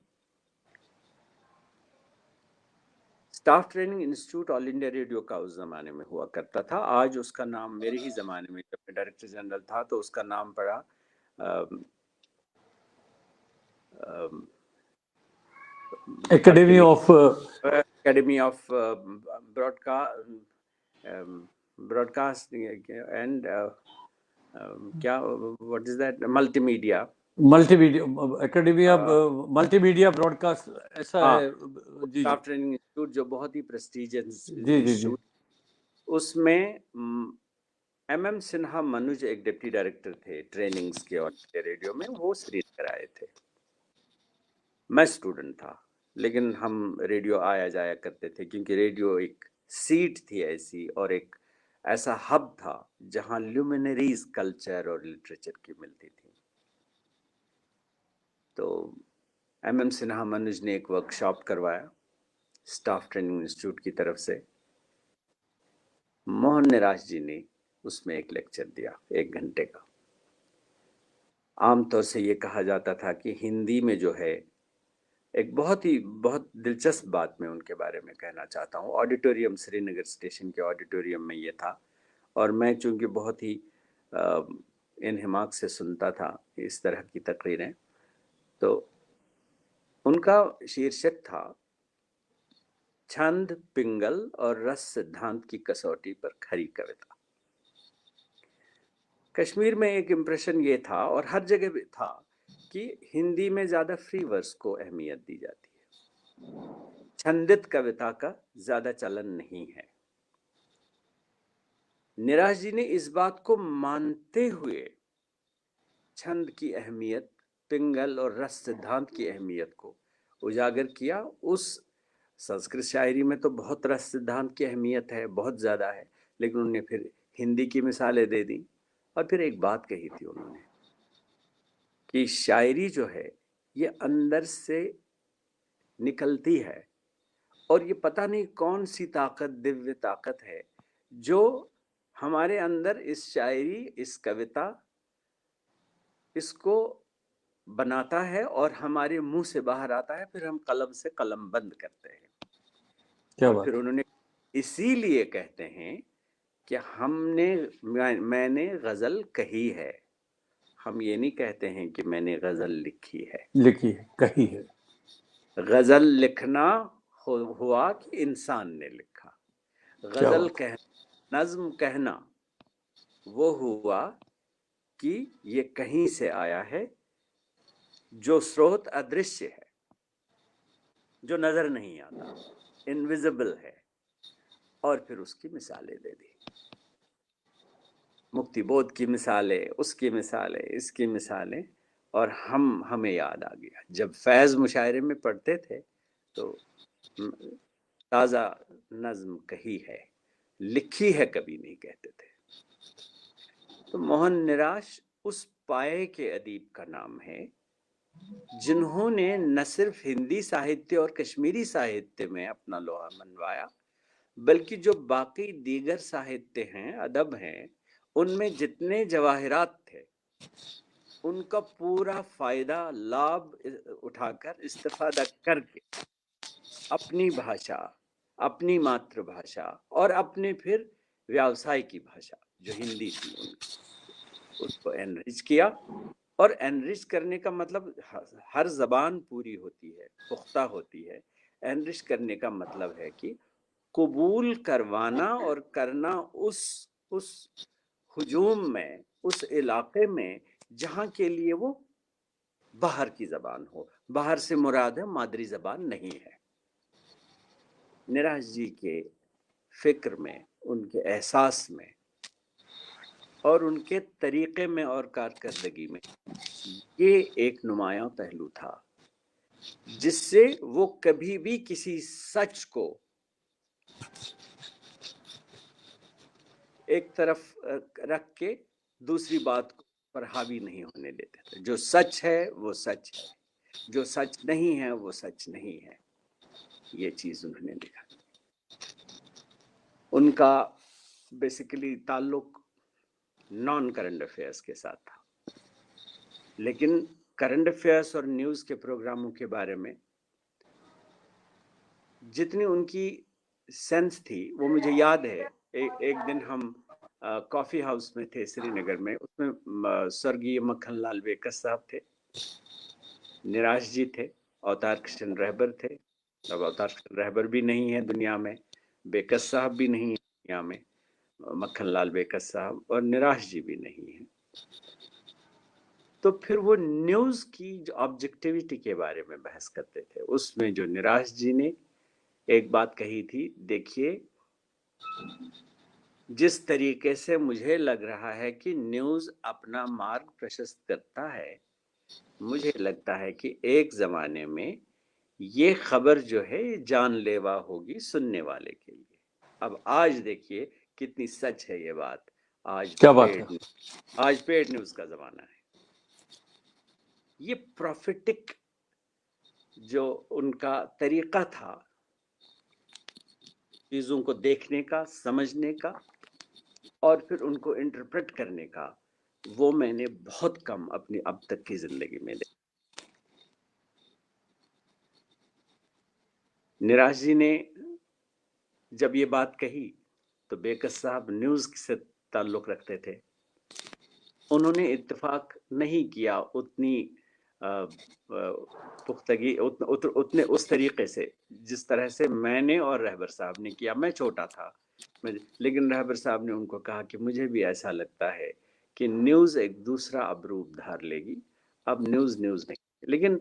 Staff training institute all India radio का उस जमाने में हुआ करता था। आज उसका नाम, मेरे ही जमाने में जब मैं डायरेक्टर जनरल था तो उसका नाम पड़ा academy of Academy of Broadcasting and क्या, what is that, multimedia, multimedia academy of multimedia broadcast, ऐसा हाँ, है जी। स्टाफ ट्रेनिंग इंस्टीट्यूट जो बहुत ही प्रेस्टिजियस जी जी जी इंस्टीट्यूट, उसमें MM सिन्हा मनुज एक डिप्टी डायरेक्टर थे ट्रेनिंग्स के और रेडियो में, वो श्रीनगर आए थे। मैं स्टूडेंट था, लेकिन हम रेडियो आया जाया करते थे, क्योंकि रेडियो एक सीट थी ऐसी, और एक ऐसा हब था जहां ल्यूमिनरीज कल्चर और लिटरेचर की मिलती थी। तो MM सिन्हा मनुज ने एक वर्कशॉप करवाया स्टाफ ट्रेनिंग इंस्टीट्यूट की तरफ से। मोहन निराश जी ने उसमें एक लेक्चर दिया 1 घंटे का। आमतौर से ये कहा जाता था कि हिंदी में जो है, एक बहुत दिलचस्प बात मैं उनके बारे में कहना चाहता हूँ। ऑडिटोरियम, श्रीनगर स्टेशन के ऑडिटोरियम में ये था, और मैं चूंकि बहुत ही इन्हिमाक से सुनता था इस तरह की तकरीरें, तो उनका शीर्षक था छंद, पिंगल और रस सिद्धांत की कसौटी पर खरी कविता। कश्मीर में एक इम्प्रेशन ये था, और हर जगह भी था, कि हिंदी में ज्यादा फ्री वर्स को अहमियत दी जाती है, छंदित कविता का ज्यादा चलन नहीं है। निराश जी ने इस बात को मानते हुए छंद की अहमियत, पिंगल और रस सिद्धांत की अहमियत को उजागर किया। उस संस्कृत शायरी में तो बहुत रस सिद्धांत की अहमियत है, बहुत ज्यादा है, लेकिन उन्होंने फिर हिंदी की मिसालें दे दी। और फिर एक बात कही थी उन्होंने कि शायरी जो है ये अंदर से निकलती है, और ये पता नहीं कौन सी ताकत, दिव्य ताकत है, जो हमारे अंदर इस शायरी, इस कविता, इसको बनाता है और हमारे मुंह से बाहर आता है, फिर हम कलम से कलम बंद करते हैं। क्या और बात। फिर उन्होंने इसीलिए कहते हैं कि मैंने गजल कही है। हम ये नहीं कहते हैं कि मैंने गजल लिखी है। लिखी है, कही है। गजल लिखना हुआ कि इंसान ने लिखा। क्या गजल बात। कहना, नज्म कहना, वो हुआ कि ये कहीं से आया है, जो स्रोत अदृश्य है, जो नजर नहीं आता, इनविजिबल है। और फिर उसकी मिसालें दे दी, मुक्ति बोध की मिसालें, उसकी मिसालें, इसकी मिसालें। और हमें याद आ गया, जब फैज मुशायरे में पढ़ते थे तो ताजा नज्म कही है, लिखी है कभी नहीं कहते थे। तो मोहन निराश उस पाए के अदीब का नाम है जिन्होंने न सिर्फ हिंदी साहित्य और कश्मीरी साहित्य में अपना लोहा मनवाया, बल्कि जो बाकी दीगर साहित्य हैं, अदब हैं, उनमें जितने जवाहिरात थे उनका पूरा फायदा, लाभ उठाकर, इस्तेफादा करके अपनी भाषा, अपनी मातृभाषा और अपने फिर व्यवसाय की भाषा जो हिंदी थी उनकी, उसको एनरिच किया। और एनरिच करने का मतलब, हर जबान पूरी होती है, पुख्ता होती है। एनरिच करने का मतलब है कि कबूल करवाना और करना उस हुजूम में, उस इलाके में जहां के लिए वो बाहर की जबान हो। बाहर से मुराद है मादरी जबान नहीं है। निराश जी के फिक्र में, उनके एहसास में और उनके तरीके में और कारकर्दगी में ये एक नुमायां पहलू था, जिससे वो कभी भी किसी सच को एक तरफ रख के दूसरी बात पर हावी नहीं होने देते थे। जो सच है वो सच है, जो सच नहीं है वो सच नहीं है। ये चीज उन्होंने लिखा। उनका बेसिकली ताल्लुक नॉन करंट अफेयर्स के साथ था, लेकिन करंट अफेयर्स और न्यूज के प्रोग्रामों के बारे में जितनी उनकी सेंस थी, वो मुझे याद है। एक दिन हम कॉफी हाउस में थे श्रीनगर में, उसमें स्वर्गीय मक्खन लाल वेकर साहब थे, निराश जी थे, अवतार कृष्ण रहबर थे, अब अवतार रहबर भी नहीं है दुनिया में, बेकस साहब भी नहीं है दुनिया में, मक्खन लाल बेकस साहब, और निराश जी भी नहीं है। तो फिर वो न्यूज की जो ऑब्जेक्टिविटी के बारे में बहस करते थे, उसमें जो निराश जी ने एक बात कही थी, देखिए जिस तरीके से मुझे लग रहा है कि न्यूज अपना मार्ग प्रशस्त करता है, मुझे लगता है कि एक जमाने में ये खबर जो है ये जानलेवा होगी सुनने वाले के लिए। अब आज देखिए कितनी सच है ये बात। क्या बात है। आज पेड न्यूज का जमाना है। ये प्रॉफिटिक जो उनका तरीका था चीजों को देखने का, समझने का और फिर उनको इंटरप्रेट करने का, वो मैंने बहुत कम अपनी अब तक की जिंदगी में देखा। निराश जी ने जब ये बात कही तो बेकस साहब न्यूज से ताल्लुक रखते थे, उन्होंने इत्तेफाक नहीं किया उतनी पुख्तगी उतने उस तरीके से जिस तरह से मैंने और रहबर साहब ने किया। मैं छोटा था, लेकिन रहबर साहब ने उनको कहा कि मुझे भी ऐसा लगता है कि न्यूज एक दूसरा अब रूप धार लेगी, अब न्यूज नहीं। लेकिन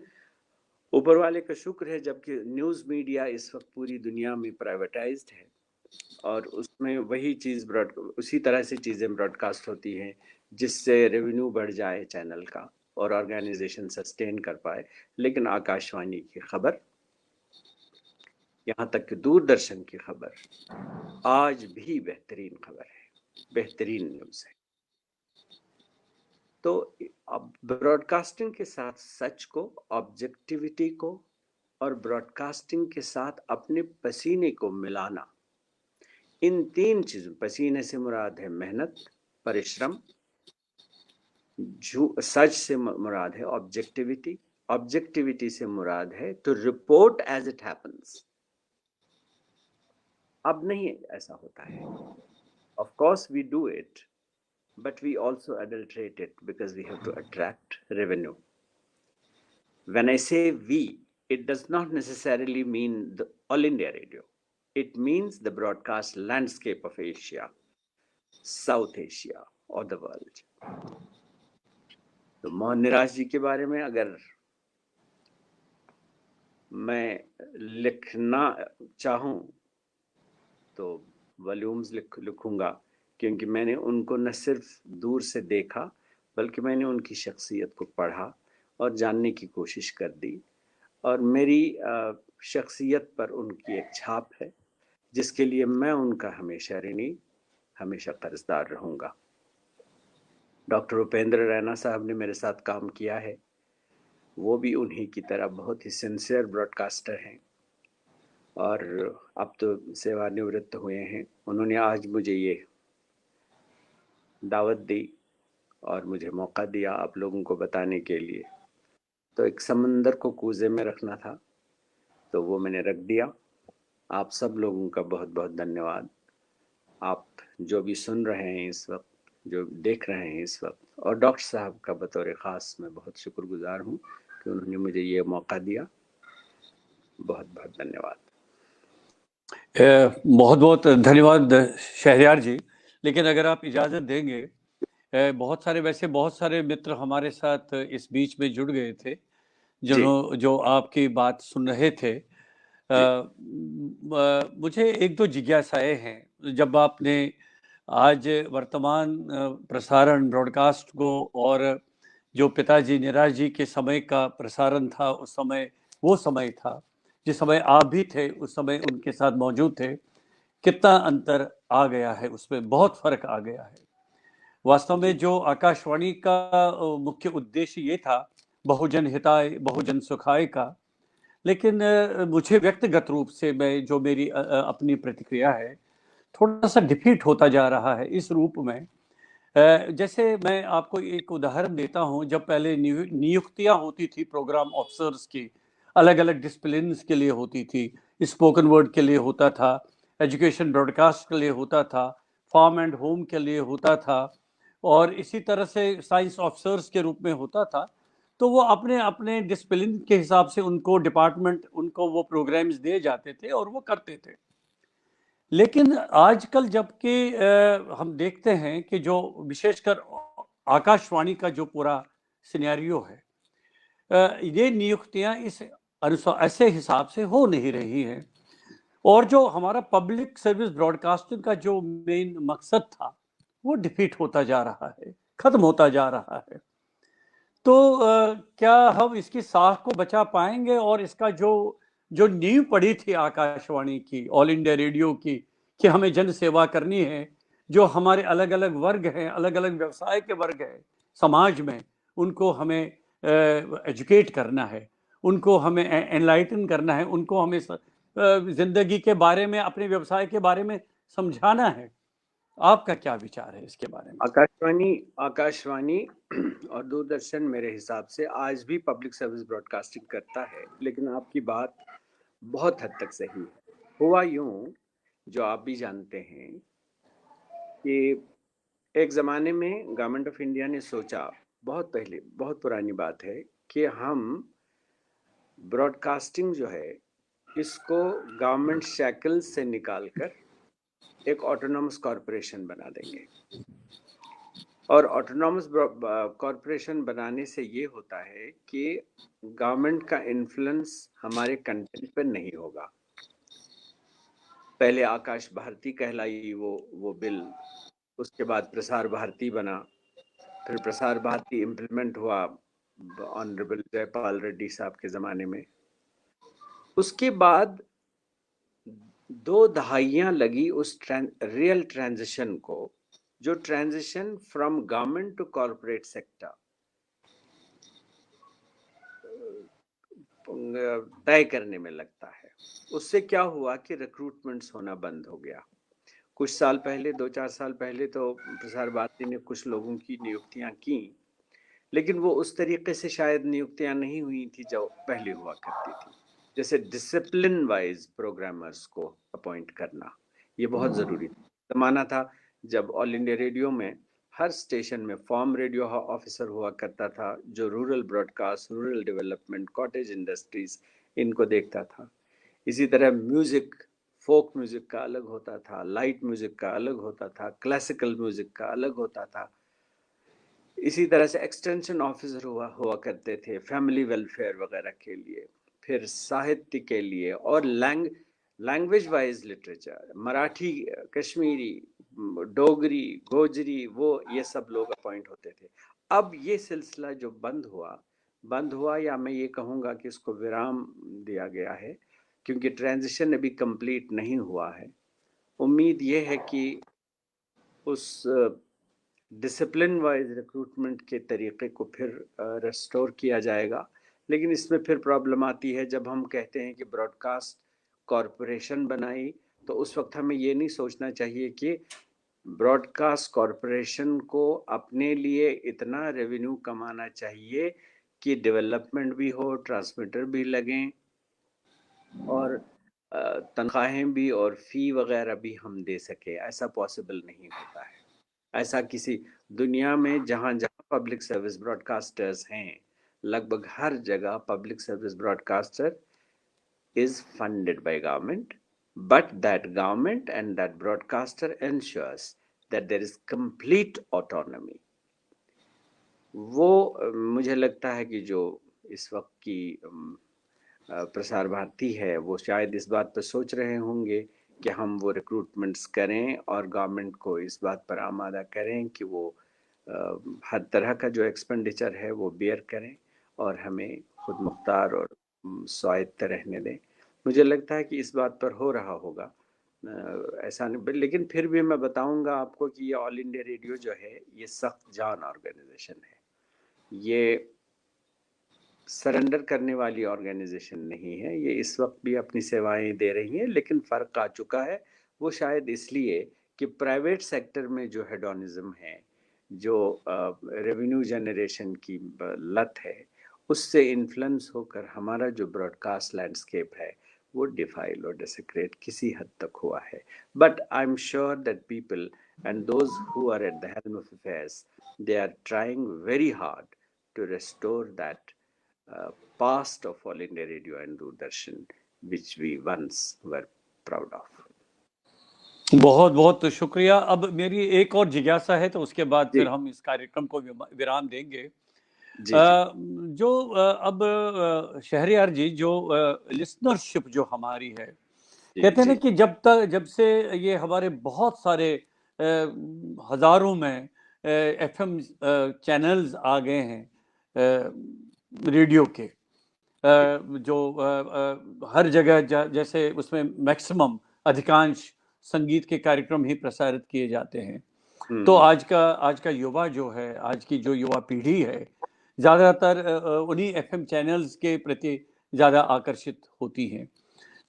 ऊपर वाले का शुक्र है, जबकि न्यूज मीडिया इस वक्त पूरी दुनिया में प्राइवेटाइज्ड है और उसमें वही चीज उसी तरह से चीजें ब्रॉडकास्ट होती हैं जिससे रेवेन्यू बढ़ जाए चैनल का और ऑर्गेनाइजेशन सस्टेन कर पाए। लेकिन आकाशवाणी की खबर, यहाँ तक कि दूरदर्शन की खबर आज भी बेहतरीन खबर है, बेहतरीन न्यूज है। तो अब ब्रॉडकास्टिंग के साथ सच को, ऑब्जेक्टिविटी को और ब्रॉडकास्टिंग के साथ अपने पसीने को मिलाना, इन तीन चीजों, पसीने से मुराद है मेहनत, परिश्रम, सच से मुराद है ऑब्जेक्टिविटी, ऑब्जेक्टिविटी से मुराद है to report as it happens. अब नहीं ऐसा होता है। Of course we do it, but we also adulterate it because we have to attract revenue. When I say we, it does not necessarily mean the All India Radio. It means the broadcast landscape of Asia, South Asia or the world. तो मोहन निराश जी के बारे में अगर मैं लिखना चाहूँ तो वॉल्यूम्स लिखूंगा, क्योंकि मैंने उनको न सिर्फ दूर से देखा बल्कि मैंने उनकी शख्सियत को पढ़ा और जानने की कोशिश कर दी, और मेरी शख्सियत पर उनकी एक छाप है जिसके लिए मैं उनका हमेशा ऋणी, हमेशा कर्जदार रहूँगा। डॉक्टर उपेंद्र रैना साहब ने मेरे साथ काम किया है, वो भी उन्हीं की तरह बहुत ही सिंसियर ब्रॉडकास्टर हैं और अब तो सेवानिवृत्त हुए हैं। उन्होंने आज मुझे ये दावत दी और मुझे मौका दिया आप लोगों को बताने के लिए। तो एक समंदर को कूजे में रखना था तो वो मैंने रख दिया। आप सब लोगों का बहुत बहुत धन्यवाद। आप जो भी सुन रहे हैं इस वक्त, जो देख रहे हैं इस वक्त, और डॉक्टर साहब का बतौर ख़ास मैं बहुत शुक्रगुजार हूँ कि उन्होंने मुझे ये मौका दिया। बहुत बहुत धन्यवाद। बहुत बहुत धन्यवाद शहरयार जी। लेकिन अगर आप इजाज़त देंगे, बहुत सारे मित्र हमारे साथ इस बीच में जुड़ गए थे जो आपकी बात सुन रहे थे। मुझे एक दो जिज्ञासाएं हैं। जब आपने आज वर्तमान प्रसारण ब्रॉडकास्ट को और जो पिताजी निराश जी के समय का प्रसारण था, उस समय वो समय था जिस समय आप भी थे, उस समय उनके साथ मौजूद थे, कितना अंतर आ गया है, उसमें बहुत फर्क आ गया है। वास्तव में जो आकाशवाणी का मुख्य उद्देश्य ये था बहुजन हिताय बहुजन सुखाय का, लेकिन मुझे व्यक्तिगत रूप से जो मेरी अपनी प्रतिक्रिया है, थोड़ा सा डिफीट होता जा रहा है इस रूप में। जैसे मैं आपको एक उदाहरण देता हूं, जब पहले नियुक्तियां होती थी प्रोग्राम ऑफिसर्स की, अलग अलग डिसिप्लिन्स के लिए होती थी। स्पोकन वर्ड के लिए होता था, एजुकेशन ब्रॉडकास्ट के लिए होता था, फार्म एंड होम के लिए होता था, और इसी तरह से साइंस ऑफिसर्स के रूप में होता था। तो वो अपने अपने डिसिप्लिन के हिसाब से उनको डिपार्टमेंट उनको वो प्रोग्राम्स दिए जाते थे और वो करते थे। लेकिन आजकल जबकि हम देखते हैं कि जो विशेषकर आकाशवाणी का जो पूरा सिनेरियो है, ये नियुक्तियां इस अनुसार ऐसे हिसाब से हो नहीं रही हैं, और जो हमारा पब्लिक सर्विस ब्रॉडकास्टिंग का जो मेन मकसद था वो डिफीट होता जा रहा है, खत्म होता जा रहा है। तो क्या हम इसकी साख को बचा पाएंगे, और इसका जो जो नींव पड़ी थी आकाशवाणी की, ऑल इंडिया रेडियो की, कि हमें जन सेवा करनी है, जो हमारे अलग अलग वर्ग हैं, अलग अलग व्यवसाय के वर्ग हैं समाज में, उनको हमें एजुकेट करना है, उनको हमें एनलाइटन करना है, उनको हमें जिंदगी के बारे में, अपने व्यवसाय के बारे में समझाना है। आपका क्या विचार है इसके बारे में? आकाशवाणी और दूरदर्शन मेरे हिसाब से आज भी पब्लिक सर्विस ब्रॉडकास्टिंग करता है, लेकिन आपकी बात बहुत हद तक सही है। हुआ यूं, जो आप भी जानते हैं कि एक ज़माने में गवर्नमेंट ऑफ इंडिया ने सोचा, बहुत पहले, बहुत पुरानी बात है, कि हम ब्रॉडकास्टिंग जो है इसको गवर्नमेंट शैकल से निकालकर एक ऑटोनॉमस कॉरपोरेशन बना देंगे। और ऑटोनॉमस कॉरपोरेशन बनाने से ये होता है कि गवर्नमेंट का इन्फ्लुएंस हमारे कंटेंट पर नहीं होगा। पहले आकाश भारती कहलाई वो बिल, उसके बाद प्रसार भारती बना, फिर प्रसार भारती इम्प्लीमेंट हुआ ऑनरेबल जयपाल रेड्डी साहब के ज़माने में। उसके बाद 2 दहाइयाँ लगी उस रियल ट्रांजिशन को, जो transition from government to corporate sector तय करने में लगता है। उससे क्या हुआ कि रिक्रूटमेंट्स होना बंद हो गया। कुछ साल पहले, 2-4 साल पहले तो प्रसार भारती ने कुछ लोगों की नियुक्तियां की, लेकिन वो उस तरीके से शायद नियुक्तियां नहीं हुई थी जो पहले हुआ करती थी। जैसे डिसिप्लिन वाइज प्रोग्रामर्स को अपॉइंट करना, ये बहुत ज़रूरी था। ज़माना था जब ऑल इंडिया रेडियो में हर स्टेशन में फॉर्म रेडियो ऑफिसर हुआ करता था, जो rural broadcast, rural development, cottage industries इनको देखता था। इसी तरह म्यूजिक, फोक म्यूजिक का अलग होता था, लाइट म्यूजिक का अलग होता था, क्लासिकल म्यूजिक का अलग होता था। इसी तरह से एक्सटेंशन ऑफिसर हुआ करते थे फैमिली वेलफेयर वगैरह के लिए, फिर साहित्य के लिए, और language wise literature, Marathi, Kashmiri, Dogri, Gojri, वो ये सब लोग अपॉइंट होते थे। अब ये सिलसिला जो बंद हुआ, या मैं ये कहूँगा कि इसको विराम दिया गया है, क्योंकि ट्रांजिशन अभी कंप्लीट नहीं हुआ है। उम्मीद ये है कि उस डिसिप्लिन वाइज रिक्रूटमेंट के तरीके को फिर रेस्टोर किया जाएगा। लेकिन इसमें फिर प्रॉब्लम आती है, जब हम कहते हैं कि ब्रॉडकास्ट कॉरपोरेशन बनाई, तो उस वक्त हमें ये नहीं सोचना चाहिए कि ब्रॉडकास्ट कॉरपोरेशन को अपने लिए इतना रेवेन्यू कमाना चाहिए कि डेवलपमेंट भी हो, ट्रांसमीटर भी लगें, और तनख्वाहें भी और फ़ी वगैरह भी हम दे सके। ऐसा पॉसिबल नहीं होता है। ऐसा किसी दुनिया में जहाँ जहाँ पब्लिक सर्विस ब्रॉडकास्टर्स हैं, लगभग हर जगह public service broadcaster is funded by government, but that government and that broadcaster ensures that there is complete autonomy. वो मुझे लगता है कि जो इस वक्त की प्रसार भारती है, वो शायद इस बात पर सोच रहे होंगे कि हम वो रिक्रूटमेंट्स करें और गवर्नमेंट को इस बात पर आमादा करें कि वो हर तरह का जो एक्सपेंडिचर है वो बेयर करें और हमें खुद मुख्तार और स्वायत्त रहने दें। मुझे लगता है कि इस बात पर हो रहा होगा, ऐसा नहीं। लेकिन फिर भी मैं बताऊंगा आपको कि ये ऑल इंडिया रेडियो जो है, ये सख्त जान ऑर्गेनाइजेशन है। ये सरेंडर करने वाली ऑर्गेनाइजेशन नहीं है। ये इस वक्त भी अपनी सेवाएं दे रही है, लेकिन फ़र्क आ चुका है। वो शायद इसलिए कि प्राइवेट सेक्टर में जो हेडोनिज्म है, जो रेवेन्यू जनरेशन की लत है, उससे इन्फ्लुएंस होकर हमारा जो ब्रॉडकास्ट लैंडस्केप है वो डिफाइल और डेसिक्रेट किसी हद तक हुआ है। But I am sure that people and those who are at the helm of affairs, they are trying very hard to restore that past of All India Radio and Doordarshan, which we once were proud of. बहुत बहुत शुक्रिया। अब मेरी एक और जिज्ञासा है, तो उसके बाद जी फिर हम इस कार्यक्रम को विराम देंगे। जी जी जो अब शहरयार जी, जो लिसनरशिप जो हमारी है, जी कहते हैं ना जी कि जब से ये हमारे बहुत सारे हजारों में एफएम चैनल्स आ गए हैं रेडियो के, जो हर जगह जैसे उसमें मैक्सिमम अधिकांश संगीत के कार्यक्रम ही प्रसारित किए जाते हैं, तो हम्म आज का युवा जो है, आज की जो युवा पीढ़ी है, ज़्यादातर उन्हीं एफएम चैनल्स के प्रति ज़्यादा आकर्षित होती हैं।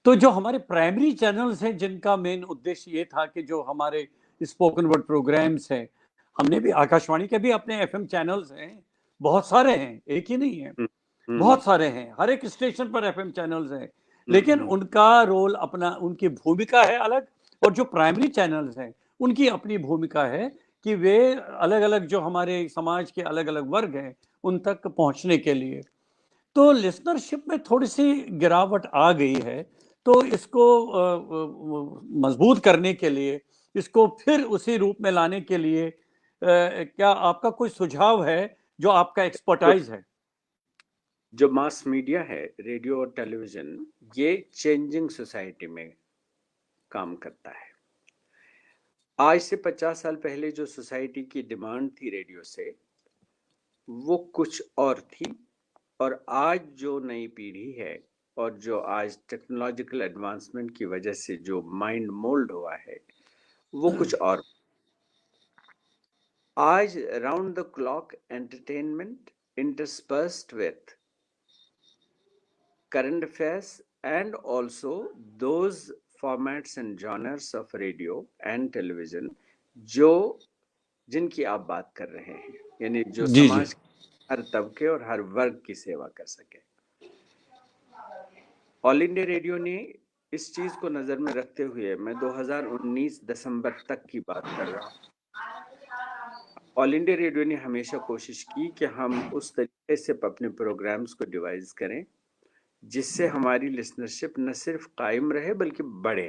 तो जो हमारे प्राइमरी चैनल्स हैं, जिनका मेन उद्देश्य ये था कि जो हमारे स्पोकन वर्ड प्रोग्राम्स हैं, हमने भी आकाशवाणी के भी अपने एफएम चैनल्स हैं, बहुत सारे हैं, एक ही नहीं है, हम्म हम्म बहुत सारे हैं, हर एक स्टेशन पर एफएम चैनल्स हैं, हम्म लेकिन हम्म उनका रोल अपना, उनकी भूमिका है अलग, और जो प्राइमरी चैनल्स हैं उनकी अपनी भूमिका है कि वे अलग अलग जो हमारे समाज के अलग अलग वर्ग हैं उन तक पहुंचने के लिए, तो लिसनरशिप में थोड़ी सी गिरावट आ गई है। तो इसको मजबूत करने के लिए, इसको फिर उसी रूप में लाने के लिए क्या आपका कोई सुझाव है, जो आपका तो एक्सपर्टाइज है? जो मास मीडिया है, रेडियो और टेलीविजन, ये चेंजिंग सोसाइटी में काम करता है। आज से 50 साल पहले जो सोसाइटी की डिमांड थी रेडियो से, वो कुछ और थी, और आज जो नई पीढ़ी है और जो आज टेक्नोलॉजिकल एडवांसमेंट की वजह से जो माइंड मोल्ड हुआ है, वो कुछ और। आज round the clock entertainment interspersed with current affairs and also those formats and genres of radio and television जो जिनकी आप बात कर रहे हैं, यानी जो जी जी समाज के हर तबके और हर वर्ग की सेवा कर सके। ऑल इंडिया रेडियो ने इस चीज को नजर में रखते हुए, मैं 2019 दिसंबर तक की बात कर रहा हूँ, ऑल इंडिया रेडियो ने हमेशा कोशिश की कि हम उस तरीके से अपने प्रोग्राम्स को डिवाइस करें जिससे हमारी लिसनरशिप न सिर्फ कायम रहे बल्कि बढ़े।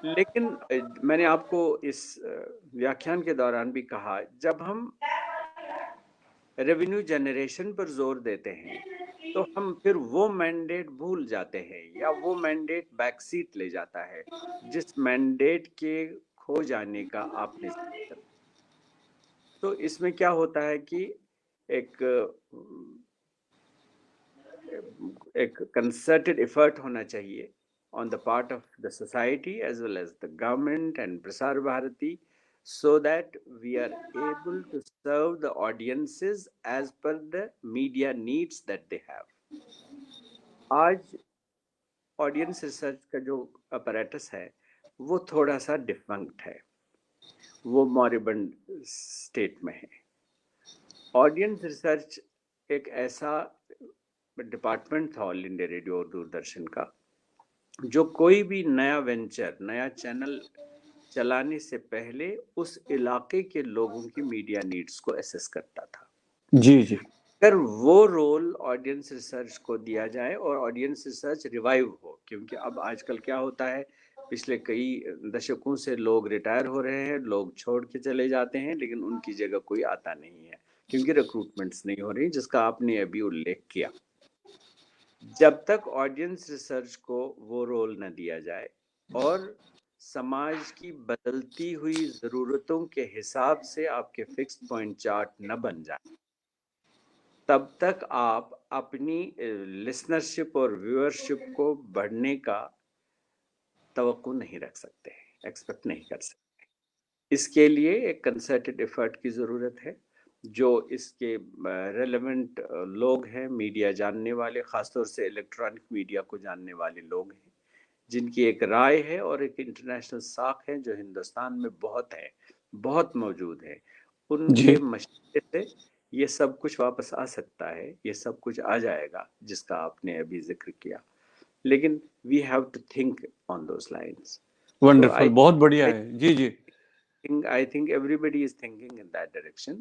लेकिन मैंने आपको इस व्याख्यान के दौरान भी कहा, जब हम रेवेन्यू जनरेशन पर जोर देते हैं तो हम फिर वो मैंडेट भूल जाते हैं, या वो मैंडेट बैकसीट ले जाता है जिस मैंडेट के खो जाने का आपने जिक्र किया। तो इसमें क्या होता है कि एक कंसर्टेड एफर्ट होना चाहिए on the part of the society as well as the government and Prasar Bharati, so that we are able to serve the audiences as per the media needs that they have. आज audience research का जो apparatus है वो थोड़ा सा defunct है, वो मॉरिबंड state में है। ऑडियंस रिसर्च एक ऐसा डिपार्टमेंट था ऑल इंडिया रेडियो और दूरदर्शन का, जो कोई भी नया वेंचर, नया चैनल चलाने से पहले उस इलाके के लोगों की मीडिया नीड्स को एसेस करता था। जी जी अगर वो रोल ऑडियंस रिसर्च को दिया जाए और ऑडियंस रिसर्च रिवाइव हो, क्योंकि अब आजकल क्या होता है, पिछले कई दशकों से लोग रिटायर हो रहे हैं, लोग छोड़ के चले जाते हैं, लेकिन उनकी जगह कोई आता नहीं है क्योंकि रिक्रूटमेंट्स नहीं हो रही, जिसका आपने अभी उल्लेख किया। जब तक ऑडियंस रिसर्च को वो रोल न दिया जाए और समाज की बदलती हुई जरूरतों के हिसाब से आपके फिक्स्ड पॉइंट चार्ट न बन जाए, तब तक आप अपनी लिसनरशिप और व्यूअरशिप को बढ़ने का तवक्को नहीं रख सकते, एक्सपेक्ट नहीं कर सकते। इसके लिए एक कंसर्टेड एफर्ट की ज़रूरत है, जो इसके रेलेवेंट लोग हैं, मीडिया जानने वाले, ख़ासतौर से इलेक्ट्रॉनिक मीडिया को जानने वाले लोग हैं, जिनकी एक राय है और एक इंटरनेशनल साख है जो हिंदुस्तान में बहुत है, बहुत मौजूद है। उनके जी मशवरे से ये सब कुछ वापस आ सकता है, ये सब कुछ आ जाएगा जिसका आपने अभी जिक्र किया, लेकिन we have to think on those lines. तो वंडरफुल, बहुत बढ़िया है। जी जी I think everybody is thinking in that direction,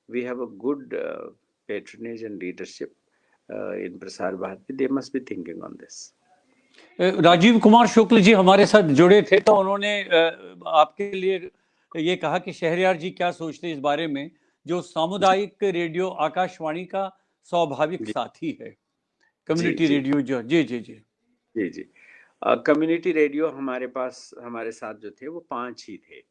we have a good patronage and leadership in Prasar Bharati. They must be thinking on this. Rajiv Kumar Shukla ji हमारे साथ जुड़े थे, तो उन्होंने आपके लिए ये कहा कि शहरयार जी क्या सोचते हैं इस बारे में, जो सामुदायिक रेडियो आकाशवाणी का स्वाभाविक जी साथी है, जी कम्युनिटी जी रेडियो जो। जी जी जी जी जी कम्युनिटी रेडियो हमारे पास, हमारे साथ जो थे वो 5 ही थे।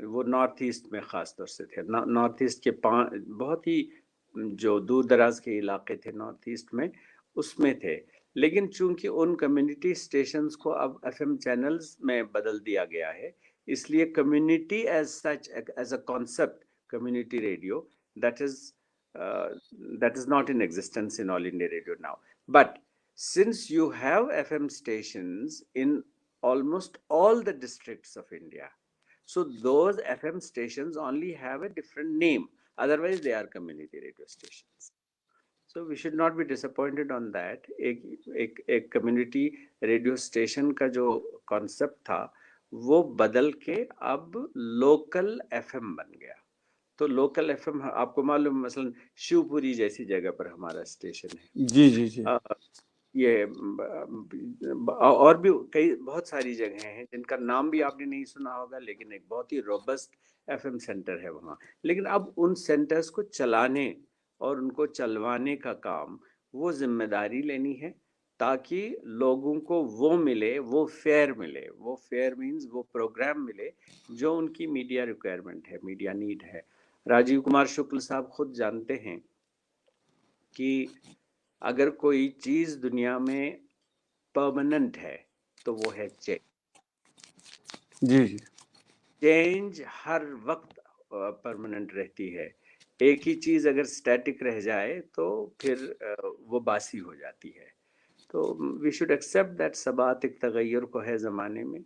वो नॉर्थ ईस्ट में खास तौर से थे। नॉर्थ ईस्ट के 5 बहुत ही जो दूर दराज के इलाके थे नॉर्थ ईस्ट में, उसमें थे। लेकिन चूंकि उन कम्युनिटी स्टेशंस को अब एफएम चैनल्स में बदल दिया गया है, इसलिए community as such, as a concept, community radio, that is not in existence in All India Radio now. But since you have FM stations in almost all the districts of India, so those FM stations only have a different name. Otherwise, they are community radio stations. So we should not be disappointed on that. एक community radio station का जो concept था, वो बदल के अब local FM बन गया। तो लोकल एफएम आपको मालूम, मसलन शिवपुरी जैसी जगह पर हमारा स्टेशन है। जी जी जी ये और भी कई बहुत सारी जगह हैं जिनका नाम भी आपने नहीं सुना होगा, लेकिन एक बहुत ही रोबस्ट एफएम सेंटर है वहाँ। लेकिन अब उन सेंटर्स को चलाने और उनको चलवाने का काम, वो जिम्मेदारी लेनी है, ताकि लोगों को वो मिले, वो फेयर मिले। वो फेयर मीन्स वो प्रोग्राम मिले जो उनकी मीडिया रिक्वायरमेंट है, मीडिया नीड है। राजीव कुमार शुक्ल साहब खुद जानते हैं कि अगर कोई चीज दुनिया में परमानेंट है तो वो है चेंज। जी जी चेंज हर वक्त परमानेंट रहती है। एक ही चीज अगर स्टैटिक रह जाए तो फिर वो बासी हो जाती है। तो वी शुड एक्सेप्ट दैट सबात एक तगय्युर को है ज़माने में।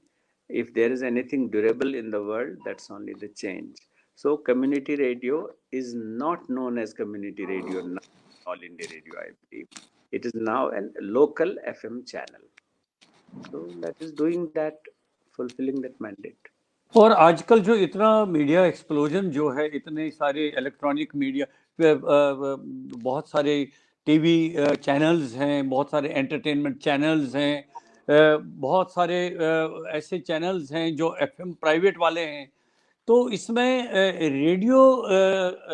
If there is anything durable in the world, that's only the change. So community radio is not known as community radio All India Radio, I believe it is now a local FM channel. So that is doing that, fulfilling that mandate. और आजकल जो इतना media explosion जो है, इतने सारे electronic media, बहुत सारे टीवी चैनल्स हैं, बहुत सारे एंटरटेनमेंट चैनल्स हैं, बहुत सारे ऐसे चैनल्स हैं जो एफएम प्राइवेट वाले हैं। तो इसमें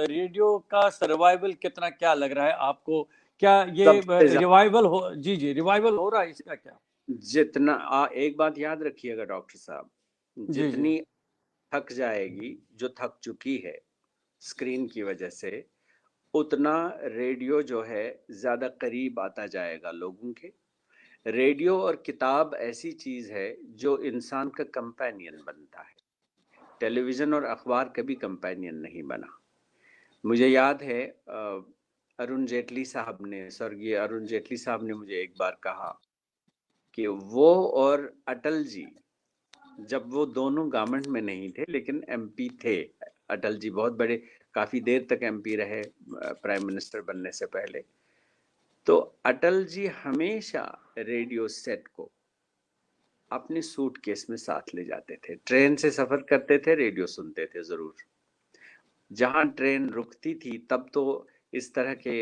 रेडियो का सर्वाइवल कितना, क्या लग रहा है आपको? क्या ये सबसे रिवाइवल हो? जी जी, रिवाइवल हो रहा है इसका क्या? जितना एक बात याद रखिएगा डॉक्टर साहब, जी जी जितनी थक जाएगी, जो थक चुकी है स्क्रीन की वजह से, उतना रेडियो जो है ज्यादा करीब आता जाएगा लोगों के। रेडियो और किताब ऐसी चीज है जो इंसान का कंपेनियन बनता है। टेलीविजन और अखबार कभी कंपेनियन नहीं बना। मुझे याद है अरुण जेटली साहब ने, स्वर्गीय अरुण जेटली साहब ने मुझे एक बार कहा कि वो और अटल जी, जब वो दोनों गवर्नमेंट में नहीं थे लेकिन एमपी थे, अटल जी बहुत बड़े, काफी देर तक एमपी रहे प्राइम मिनिस्टर बनने से पहले, तो अटल जी हमेशा रेडियो सेट को अपने सूटकेस में साथ ले जाते थे। ट्रेन से सफर करते थे, रेडियो सुनते थे जरूर। जहां ट्रेन रुकती थी, तब तो इस तरह के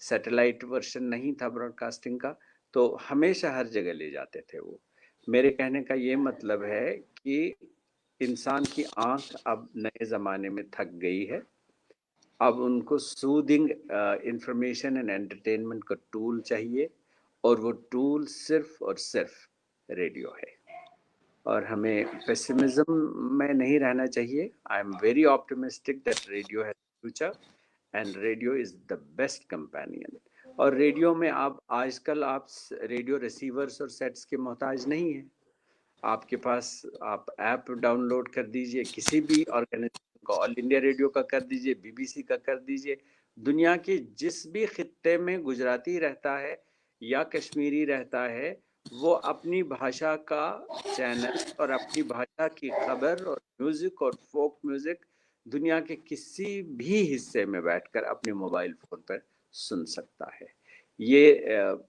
सैटेलाइट वर्जन नहीं था ब्रॉडकास्टिंग का, तो हमेशा हर जगह ले जाते थे वो। मेरे कहने का ये मतलब है कि इंसान की आंख अब नए जमाने में थक गई है। अब उनको सूदिंग इंफॉर्मेशन एंड एंटरटेनमेंट का टूल चाहिए, और वो टूल सिर्फ और सिर्फ रेडियो है। और हमें पेसिमिज्म में नहीं रहना चाहिए। I am very optimistic that radio has future and radio is the best companion. और रेडियो में आप आजकल आप रेडियो रिसीवर्स और सेट्स के मोहताज नहीं हैं। आपके पास, आप ऐप डाउनलोड कर दीजिए, किसी भी ऑर्गेनाइजेशन का, ऑल इंडिया रेडियो का कर दीजिए, बीबीसी का कर दीजिए, दुनिया के जिस भी खित्ते में गुजराती रहता है या कश्मीरी रहता है, वो अपनी भाषा का चैनल और अपनी भाषा की खबर और म्यूजिक और फोक म्यूजिक दुनिया के किसी भी हिस्से में बैठकर अपने मोबाइल फोन पर सुन सकता है। ये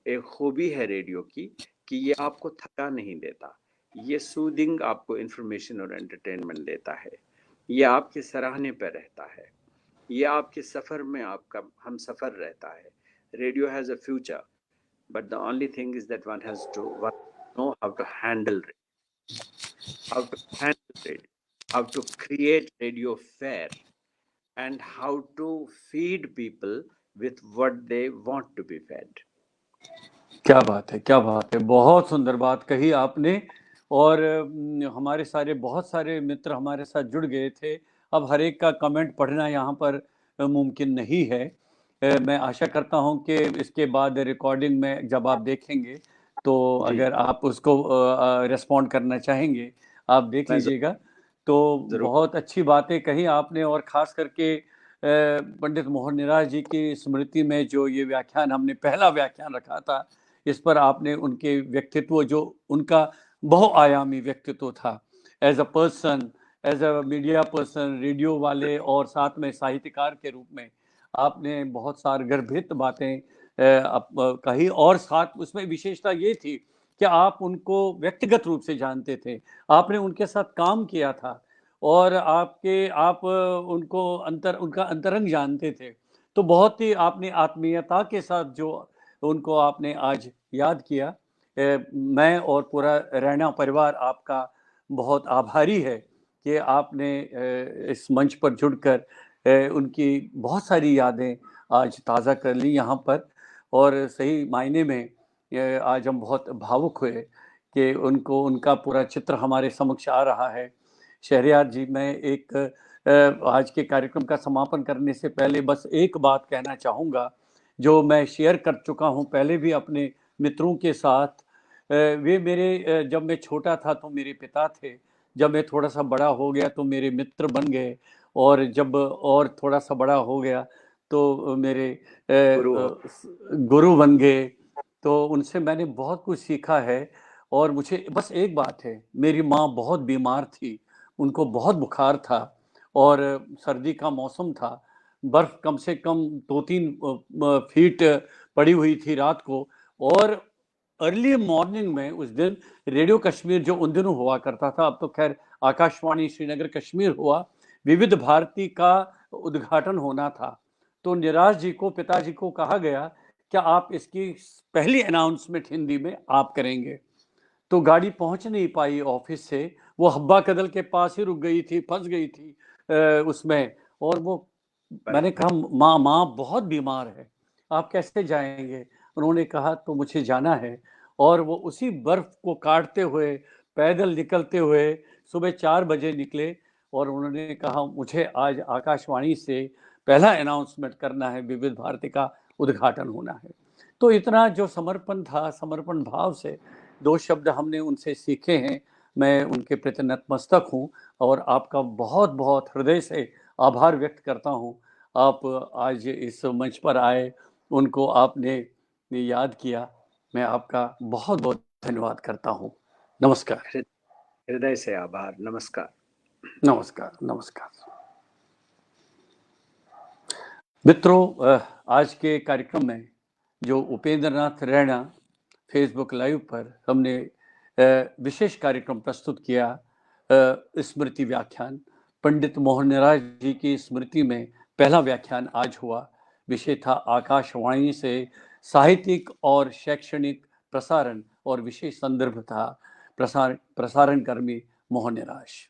एक खूबी है रेडियो की कि ये आपको थका नहीं देता, ये सूदिंग आपको इंफॉर्मेशन और एंटरटेनमेंट देता है, ये आपके सराहने पर रहता है। ये आपके सफर में आपका हम सफर रहता है. Radio has a future, but the only thing is that one has to know how to handle it, how to create radio fair, and how to feed people with what they want to be fed. क्या बात है, क्या बात है। बहुत सुंदर बात कही आपने। और हमारे सारे बहुत सारे मित्र हमारे साथ जुड़ गए थे। अब हर एक का कमेंट पढ़ना यहाँ पर मुमकिन नहीं है। मैं आशा करता हूँ कि इसके बाद रिकॉर्डिंग में जब आप देखेंगे तो जी, अगर आप उसको रिस्पॉन्ड करना चाहेंगे, आप देख मैं लीजिएगा। तो जरूर. बहुत अच्छी बातें कही आपने। और ख़ास करके पंडित मोहन निराश जी की स्मृति में जो ये व्याख्यान हमने पहला व्याख्यान रखा था, इस पर आपने उनके व्यक्तित्व, जो उनका बहुआयामी व्यक्तित्व था, as a person, as a media person, radio वाले और साथ में साहित्यकार के रूप में आपने बहुत सारगर्भित बातें कही। और साथ उसमें विशेषता ये थी कि आप उनको व्यक्तिगत रूप से जानते थे, आपने उनके साथ काम किया था और आप उनका अंतरंग जानते थे। तो बहुत ही आपने आत्मीयता के साथ जो उनको आपने आज याद किया। मैं और पूरा रैना परिवार आपका बहुत आभारी है कि आपने इस मंच पर जुड़कर उनकी बहुत सारी यादें आज ताज़ा कर ली यहाँ पर। और सही मायने में आज हम बहुत भावुक हुए कि उनका पूरा चित्र हमारे समक्ष आ रहा है। शहरयार जी, मैं एक आज के कार्यक्रम का समापन करने से पहले बस एक बात कहना चाहूँगा, जो मैं शेयर कर चुका हूँ पहले भी अपने मित्रों के साथ। वे जब मैं छोटा था तो मेरे पिता थे, जब मैं थोड़ा सा बड़ा हो गया तो मेरे मित्र बन गए, और जब और थोड़ा सा बड़ा हो गया तो मेरे गुरु हो. गुरु बन गए। तो उनसे मैंने बहुत कुछ सीखा है। और मुझे बस एक बात है, मेरी माँ बहुत बीमार थी, उनको बहुत बुखार था और सर्दी का मौसम था। बर्फ कम से कम 2-3 फीट पड़ी हुई थी रात को। और अर्ली मॉर्निंग में उस दिन रेडियो कश्मीर जो उन दिनों हुआ करता था, अब तो खैर आकाशवाणी श्रीनगर कश्मीर हुआ, विविध भारती का उद्घाटन होना था। तो निराश जी को, पिताजी को कहा गया क्या आप इसकी पहली अनाउंसमेंट हिंदी में आप करेंगे। तो गाड़ी पहुंच नहीं पाई ऑफिस से, वो हब्बा कदल के पास ही रुक गई थी, फंस गई थी उसमें। और वो, मैंने कहा माँ, माँ बहुत बीमार है, आप कैसे जाएंगे। उन्होंने कहा तो मुझे जाना है। और वो उसी बर्फ को काटते हुए, पैदल निकलते हुए सुबह 4 बजे निकले। और उन्होंने कहा मुझे आज आकाशवाणी से पहला अनाउंसमेंट करना है, विविध भारती का उद्घाटन होना है। तो इतना जो समर्पण था, समर्पण भाव से 2 शब्द हमने उनसे सीखे हैं। मैं उनके प्रति नतमस्तक हूँ और आपका बहुत बहुत हृदय से आभार व्यक्त करता हूँ। आप आज इस मंच पर आए, उनको आपने याद किया, मैं आपका बहुत बहुत धन्यवाद करता हूँ। नमस्कार। हृदय से आभार. नमस्कार. नमस्कार। नमस्कार मित्रों, आज के कार्यक्रम में जो उपेंद्र नाथ रैना फेसबुक लाइव पर हमने विशेष कार्यक्रम प्रस्तुत किया, स्मृति व्याख्यान, पंडित मोहन निराश जी की स्मृति में पहला व्याख्यान आज हुआ। विषय था आकाशवाणी से साहित्यिक और शैक्षणिक प्रसारण, और विशेष संदर्भ था प्रसारण कर्मी मोहन निराश।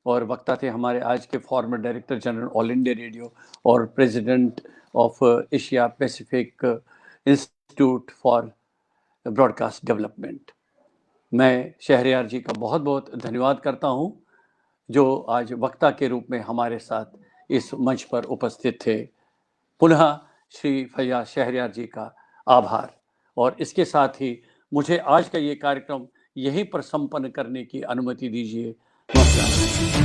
और वक्ता थे हमारे आज के former director general All India Radio और president of Asia Pacific Institute for Broadcast Development. मैं शहरयार जी का बहुत बहुत धन्यवाद करता हूँ, जो आज वक्ता के रूप में हमारे साथ इस मंच पर उपस्थित थे। पुनः श्री फैयाज शहरयार जी का आभार। और इसके साथ ही मुझे आज का ये कार्यक्रम यहीं पर संपन्न करने की अनुमति दीजिए। नमस्कार।